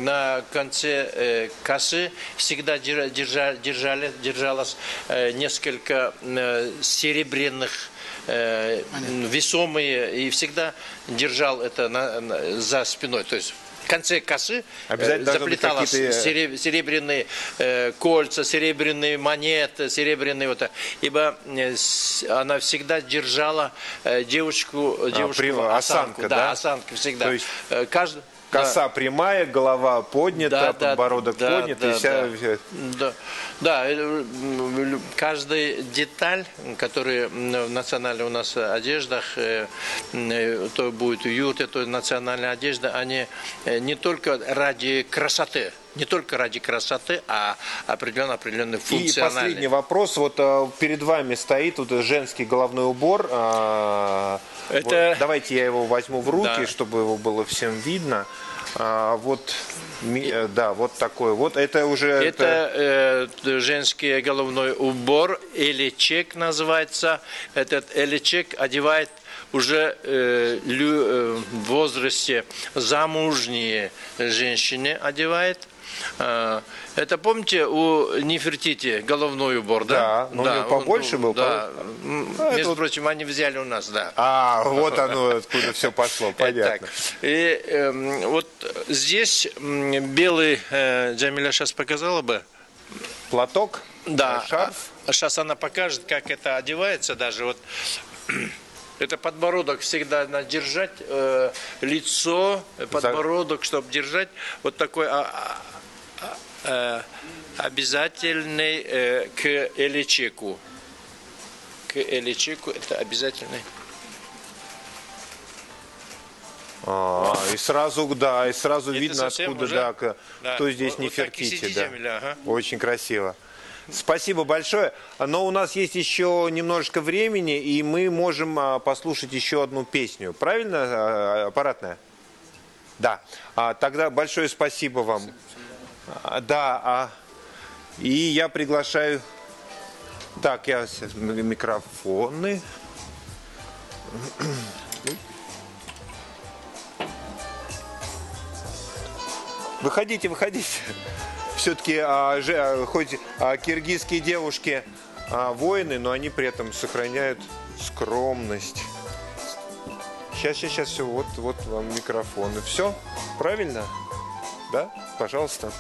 на конце косы всегда держалось несколько серебряных весомые, и всегда держал это за спиной. То есть в конце косы заплеталось серебряные кольца, серебряные монеты, серебряные ибо она всегда держала девушку осанку. Да, осанку всегда. То есть... Коса прямая, голова поднята, подбородок поднят. Каждая деталь, которая в национальных у нас одеждах, то будет юрта, то национальная одежда, они не только ради красоты, а определенный функциональный. И последний вопрос. Вот перед вами стоит женский головной убор. Давайте я его возьму в руки, чтобы его было всем видно. Вот такой. Вот это уже... Это женский головной убор, эличек называется. Этот эличек одевает уже в возрасте замужние женщины одевает. Это, помните, у Нефертити головной убор, да? Да, но у него побольше был. Да. Между прочим, они взяли у нас, да. Вот оно, откуда все пошло, понятно. И вот здесь белый, Джамиля сейчас показала бы. Платок? Да. Шарф? Сейчас она покажет, как это одевается даже. Вот. Это подбородок всегда надо держать, лицо, подбородок, чтобы держать вот такой обязательный к эличеку. К эличеку это обязательный. И сразу видно, откуда, кто здесь Нефертити. Очень красиво. Спасибо большое. Но у нас есть еще немножечко времени, и мы можем послушать еще одну песню. Правильно, аппаратная? Да. Тогда большое спасибо вам. Да. И я приглашаю... Так, я микрофоны. Выходите. Все-таки, хоть киргизские девушки воины, но они при этом сохраняют скромность. Сейчас все, вот вам микрофоны. Все? Правильно? Да? Пожалуйста.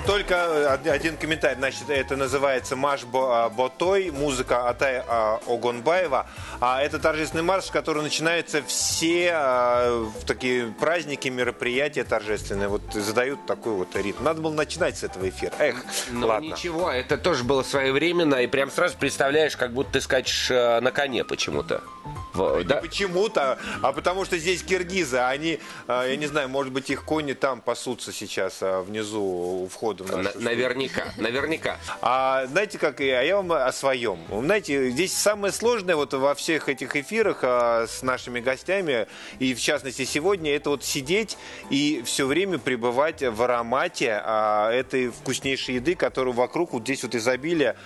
только один комментарий. Значит, это называется марш Ботой, музыка Атай Огонбаева. Это торжественный марш, который начинается все такие праздники, мероприятия торжественные. Вот задают такой вот ритм. Надо было начинать с этого эфира. Ну ладно. Ничего, это тоже было своевременно, и прям сразу представляешь, как будто ты скачешь на коне почему-то. Да? Почему-то, а потому что здесь киргизы, они, я не знаю, может быть, их кони там пасутся сейчас внизу у входа в нашу Наверняка. Знаете, как я вам о своем. Знаете, здесь самое сложное вот во всех этих эфирах с нашими гостями, и в частности сегодня, это вот сидеть и все время пребывать в аромате этой вкуснейшей еды, которую вокруг вот здесь вот изобилие,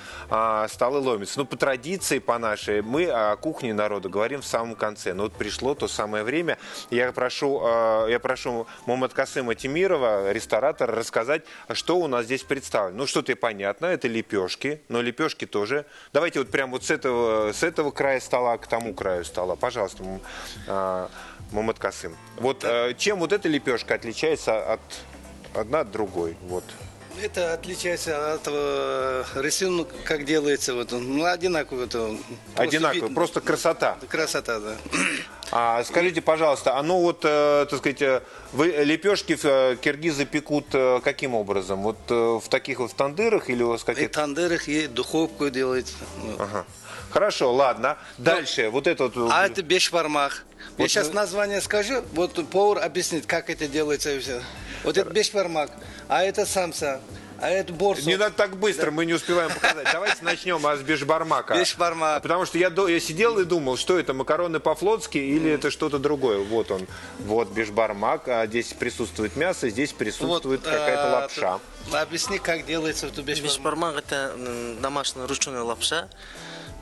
столы ломятся. Ну, по традиции, по нашей, мы о кухне народа говорим в самом конце. Но вот пришло то самое время. Я прошу Муматкасыма Тимирова, ресторатора, рассказать, что у нас здесь представлено. Ну, что-то и понятно, это лепешки, но лепешки тоже. Давайте вот прям вот с этого края стола к тому краю стола. Пожалуйста, Муматкасым. Вот чем вот эта лепешка отличается одна от другой? Вот. Это отличается от рисунка, как делается. Вот, одинаково. Одинаково, просто красота. Красота, да. Скажите, пожалуйста, так сказать, вы лепешки киргизы пекут каким образом? Вот в таких вот тандырах или у вас какие-то? И тандырах, и духовку делают. Ага. Хорошо, ладно. Дальше, вот это вот. Это бешбармак. Я сейчас название скажу, вот повар объяснит, как это делается и все. Вот это бешбармак, а это самса, а это борсок. Не надо так быстро, мы не успеваем показать. Давайте начнем с бешбармака. Бешбармак. Потому что я сидел и думал, что это, макароны по-флотски или это что-то другое. Вот он, вот бешбармак, а здесь присутствует мясо, здесь присутствует какая-то лапша. Объясни, как делается вот бешбармак. Бешбармак это домашняя ручная лапша.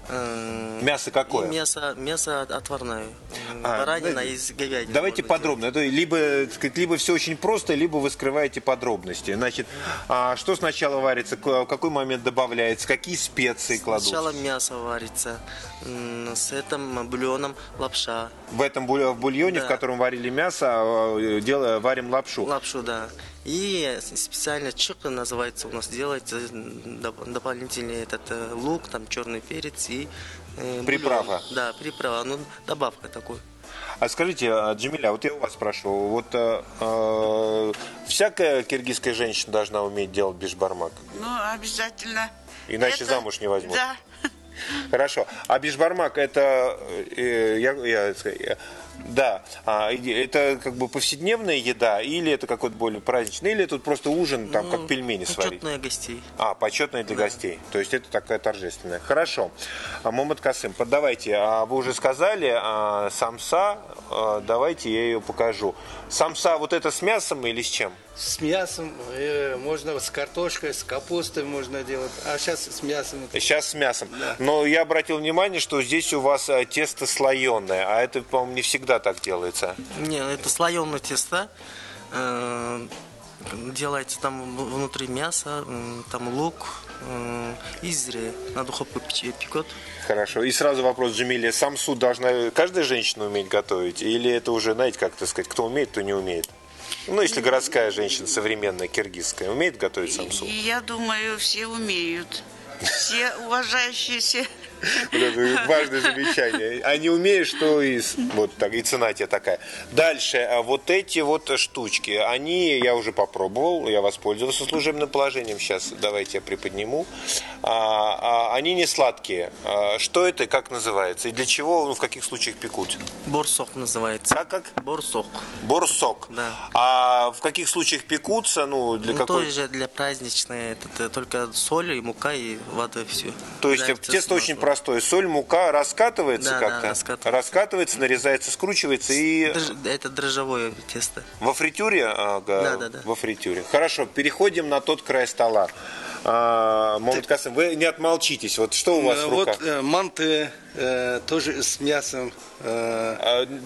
Мясо какое? Мясо отварное. Баранина из говядины. Давайте подробно. Либо все очень просто, либо вы скрываете подробности. Значит, что сначала варится, в какой момент добавляется, какие специи кладутся? Сначала мясо варится, с этим бульоном лапша. В этом бульоне, в котором варили мясо, варим лапшу? Лапшу, да. И специально чик называется у нас делается дополнительный лук, там черный перец и приправа. Да, приправа, ну добавка такой. А скажите, Джамиля, вот я у вас спрашиваю, вот всякая киргизская женщина должна уметь делать бешбармак? Ну, обязательно. Иначе замуж не возьмут. Да. Хорошо. А бешбармак это, это как бы повседневная еда, или это какой-то более праздничный, или это просто ужин, там, как пельмени сварить? Почетная гостей. Почетная для гостей. То есть это такая торжественная. Хорошо. Муматкасым, давайте, вы уже сказали, самса, давайте я ее покажу. Самса вот это с мясом или с чем? С мясом, можно с картошкой, с капустой можно делать, а сейчас с мясом. Сейчас с мясом. Да. Но я обратил внимание, что здесь у вас тесто слоеное, а это, по-моему, не всегда так делается. Не, это слоеное тесто. Делается там внутри мясо, там лук, изри, на духовку пекут. Хорошо. И сразу вопрос, Джамиле, самсу должна каждая женщина уметь готовить? Или это уже, знаете, как так сказать, кто умеет, кто не умеет? Ну, если городская женщина, современная, киргизская, умеет готовить самсу? Я думаю, все умеют. Все уважающиеся. Вот это важное замечание. А не умеешь, что и вот так, и цена тебе такая. Дальше, вот эти вот штучки, они, я уже попробовал, я воспользовался служебным положением. Сейчас давайте я приподниму. Они не сладкие. Что это, как называется? И для чего, в каких случаях пекут? Борсок называется. Как? Борсок. Борсок. Да. А в каких случаях пекутся? Ну, для какой? Тоже для праздничной. Это только соль и мука и вода, и все. То есть тесто очень простое. Соль, мука раскатывается как-то? Да, раскатывается, нарезается, скручивается и... Это дрожжевое тесто. Во фритюре? Да. Во фритюре. Хорошо, переходим на тот край стола. Муматкасым, вы не отмолчитесь. Вот что у вас в руках? Вот манты, тоже с мясом.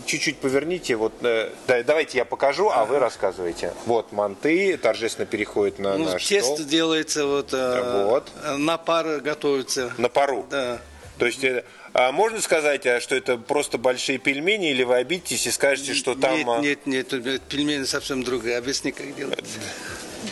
Чуть-чуть поверните. Вот, давайте я покажу, а вы рассказываете. Вот манты торжественно переходят на наш стол. Тесто делается, на пар готовится. На пару? Да. То есть, можно сказать, что это просто большие пельмени, или вы обидитесь и скажете, что там... Нет, пельмени совсем другие. Объясни, как делать.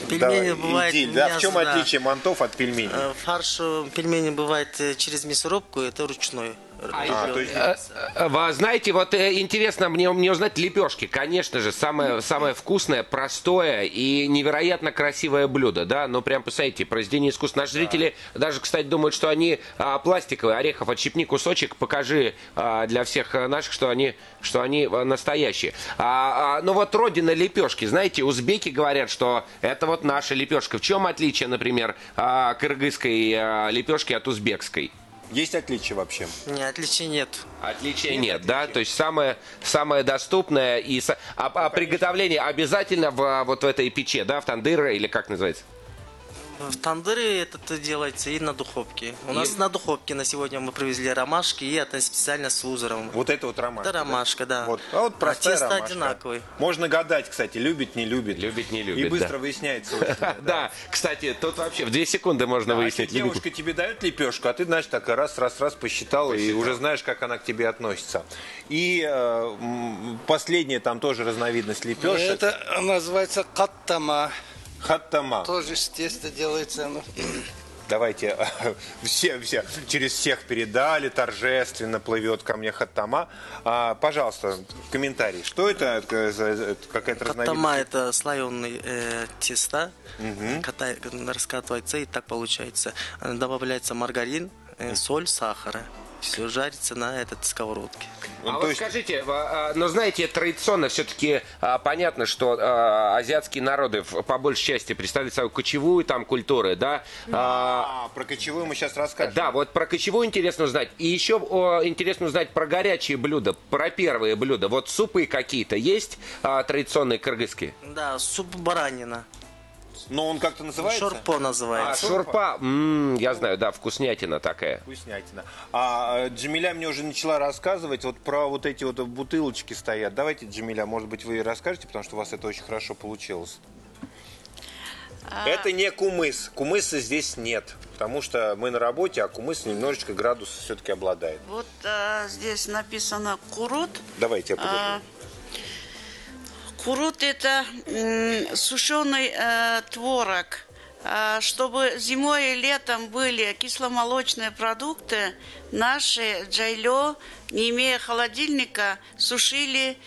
Пельмени бывает да, в чем мясо, да. отличие мантов от пельменей? Фарш пельмени бывает через мясорубку, это ручной. Вы знаете, вот интересно мне узнать лепешки. Конечно же, самое вкусное, простое и невероятно красивое блюдо, да? Ну, прям, представляете, произведение искусства. Наши зрители даже, кстати, думают, что они пластиковые. Орехов, отщипни кусочек, покажи для всех наших, что они настоящие. Ну, вот родина лепешки. Знаете, узбеки говорят, что это вот наша лепешка. В чем отличие, например, кыргызской лепешки от узбекской? Есть отличия вообще? Нет, отличий нет. Отличия нет, да? То есть самое доступное и приготовление обязательно вот в этой печи, да, в тандыр или как называется? В тандыре это делается и на духовке. У нас на духовке на сегодня мы привезли ромашки, и это специально с лузером. Вот это вот ромашка? Да, ромашка, да. Вот. А вот простая тесто ромашка. одинаковый. Можно гадать, кстати, любит, не любит. Любит, не любит, и быстро да. выясняется. Да, кстати, тут вообще в 2 секунды можно выяснить. Девушка тебе дает лепешку, а ты, значит, так раз посчитал, и уже знаешь, как она к тебе относится. И последняя там тоже разновидность лепешек. Это называется каттама. Хаттама. Тоже с теста делается. Давайте все через всех передали, торжественно плывет ко мне хаттама. Пожалуйста, комментарий. Что это? Какая-то разновидность? Хаттама это слоеное тесто, раскатывается и так получается. Добавляется маргарин, соль, сахар. Все жарится на этой сковородке. Вот скажите, но знаете, традиционно все-таки понятно, что азиатские народы по большей части представляют свою кочевую там культуру, да? Про кочевую мы сейчас расскажем. Да, вот про кочевую интересно узнать. И еще интересно узнать про горячие блюда, про первые блюда. Вот супы какие-то есть традиционные кыргызские? Да, суп баранина. Но он как-то называется? Шурпо называется. Шурпа, я знаю, да, вкуснятина такая. Вкуснятина. Джамиля мне уже начала рассказывать вот про вот эти вот бутылочки стоят. Давайте, Джамиля, может быть, вы расскажете, потому что у вас это очень хорошо получилось. Это не кумыс. Кумыса здесь нет, потому что мы на работе, а кумыс немножечко градус все-таки обладает. Вот здесь написано курут. Давайте я подержу. Курут – это сушеный творог. Чтобы зимой и летом были кисломолочные продукты, наши джайло, не имея холодильника, сушили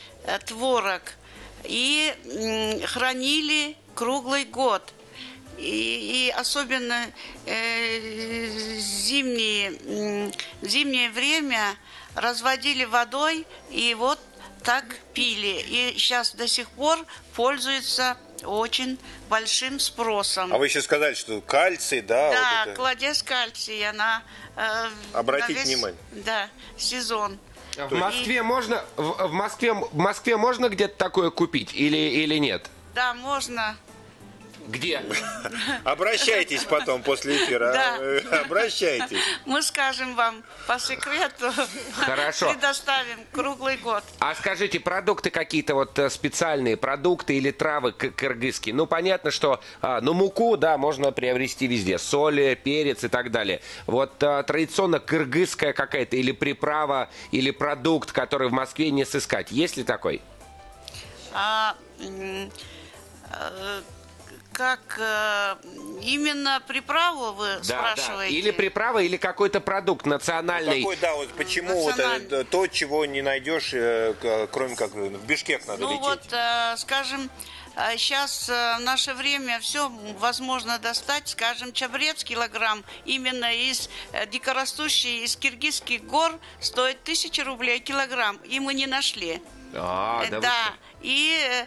творог и хранили круглый год. И особенно зимнее время разводили водой и вот так пили. И сейчас до сих пор пользуются очень большим спросом. А вы еще сказали, что кальций, да? Да, вот это... кладезь кальция, она обратите на весь, внимание. Да, сезон. В Москве можно, в Москве можно где-то такое купить или нет? Да, можно. Где? Обращайтесь потом после эфира. Да. Обращайтесь. Мы скажем вам по секрету. Хорошо. Предоставим круглый год. А скажите, продукты какие-то вот специальные, продукты или травы кыргызские? Ну, понятно, что муку, да, можно приобрести везде. Соль, перец и так далее. Вот традиционно кыргызская какая-то или приправа, или продукт, который в Москве не сыскать. Есть ли такой? Как именно приправу вы спрашиваете? Да. Или приправа, или какой-то продукт национальный. Какой, да, вот почему вот то, чего не найдешь, кроме как в Бишкек надо лететь? Ну вот, скажем, сейчас в наше время все возможно достать, скажем, чабрец килограмм именно из дикорастущей, из киргизских гор стоит 1000 рублей килограмм, и мы не нашли. Да, и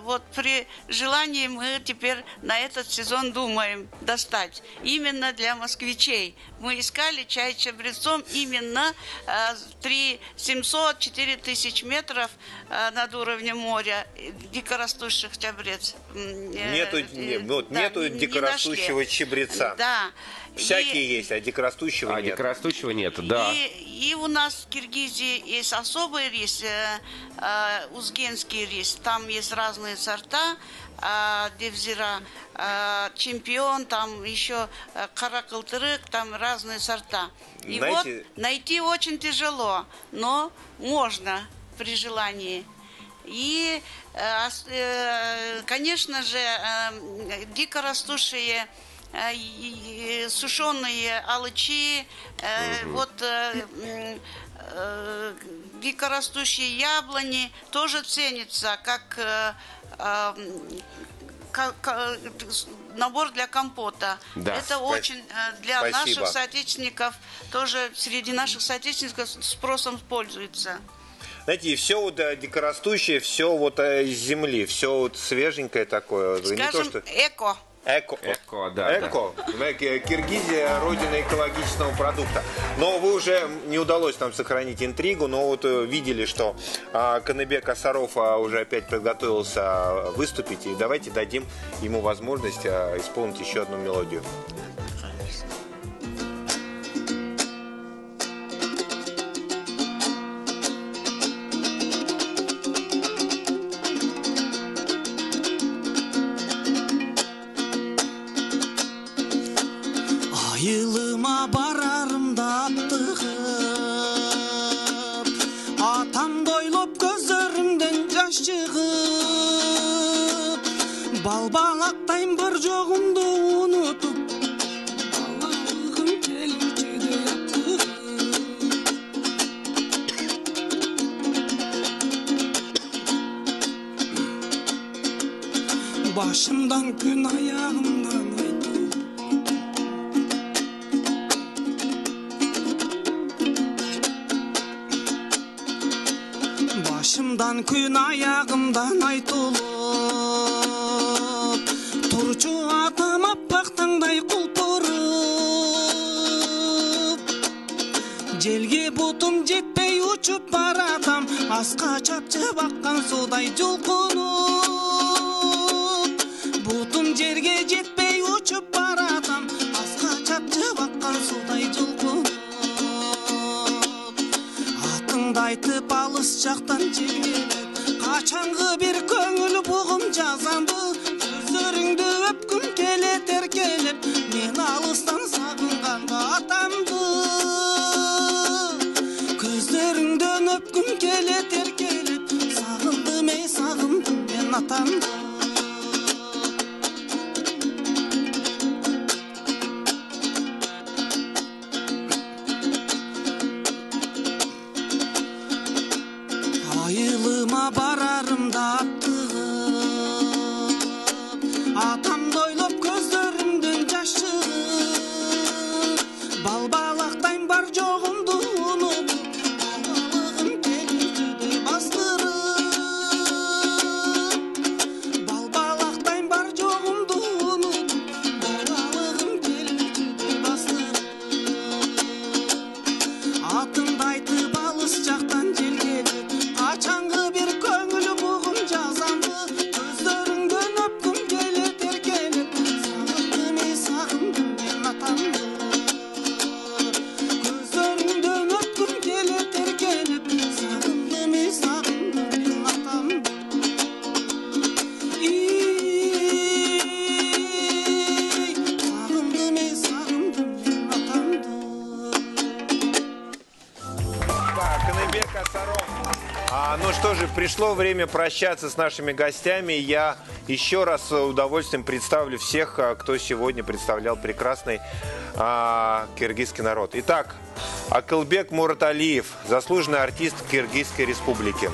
вот при желании мы теперь на этот сезон думаем достать именно для москвичей. Мы искали чай чабрецом именно 3700-4000 метров над уровнем моря дикорастущих чабрец. Нету дикорастущего чабреца. Да. Всякие есть, а дикорастущего нет. Дикорастущего нет, да. И у нас в Киргизии есть особый рис, узгенский рис. Там есть разные сорта, девзира, чемпион, там еще каракылтырык, там разные сорта. И знаете, вот найти очень тяжело, но можно при желании. И, конечно же, дикорастущие сушеные алычи, дикорастущие яблони тоже ценятся как набор для компота. Да. Это очень для Спасибо. наших соотечественников, тоже среди наших соотечественников спросом пользуется. Знаете, и все вот дикорастущее, все вот из земли, все вот свеженькое такое. Скажем, не то, что... эко. Эко, да. Эко. Киргизия – родина экологичного продукта. Но вы уже не удалось нам сохранить интригу, но вот видели, что Каныбек Асаров уже опять подготовился выступить. И давайте дадим ему возможность исполнить еще одну мелодию. Айылыма барарымда аптығып, атамды ойлап көзлерімден жаш шығып, балбалақтайым бір жоғымды ұнытып, балалығым келуші де аптығып. Başımdan gün ayağımdan Başımdan gün ayağımdan айтылып, Turcu atam appaktangday kulpurып, Желге бутум жетпей учуп баратам, Асқа чапчып аккан судай жулкунуп. Бутум жерге жетпей учуп баратам, Асқа чапчып аккан судай жулкунуп. Атыңды айтып алыс жактан желгелеп, качаңгы бир көңүл бугум жазамды, көздөрүңдү өпкүм келет эркелеп, мен алыстан сагынганда атамды. Көздөрүңдөн өпкүм келет эркелеп, сагындым мен атамды. Айылыма барарымда аптығып, атамды ойлап көздөрүмдөн жаш шығып, балбалақтайым бар жоғымды ұнытып, балалығым келушіде бастырып. Балбалақтайым бар жоғымды ұнытып, балалығым келушіде бастырып. Атымды айтып алыс жақтан желгелеп, Açangı bir köngül buğum жазамды, көздөрүңдөн öpküm келет эркелеп, сагындым мен атамды. Көздөрүңдөн öpküm келет эркелеп, сагындым мен атамды. Сагындым мен атамды. Каныбек Асаров. Ну что же, пришло время прощаться с нашими гостями. Я еще раз с удовольствием представлю всех, кто сегодня представлял прекрасный киргизский народ. Итак, Акылбек Мураталиев, заслуженный артист Киргизской республики.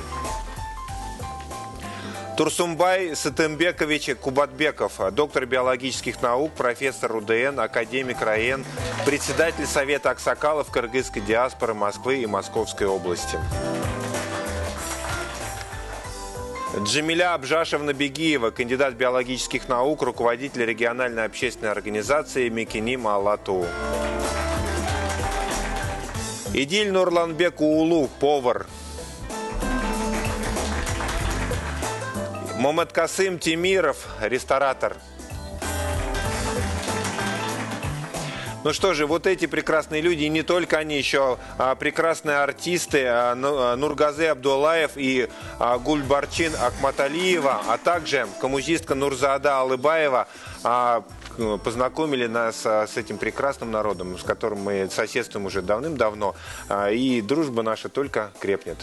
Турсумбай Сатымбекович Кубатбеков, доктор биологических наук, профессор УДН, академик РАЭН, председатель Совета аксакалов кыргызской диаспоры Москвы и Московской области. Джамиля Абжашевна Бегиева, кандидат биологических наук, руководитель региональной общественной организации Мекиним Алату. Идиль Нурланбек Уулу, повар. Момадкасым Тимиров, ресторатор. Ну что же, вот эти прекрасные люди, и не только они, еще прекрасные артисты Нургазе Абдулаев и Гульбарчин Акматалиева, а также коммузистка Нурзада Алыбаева познакомили нас с этим прекрасным народом, с которым мы соседствуем уже давным-давно, и дружба наша только крепнет.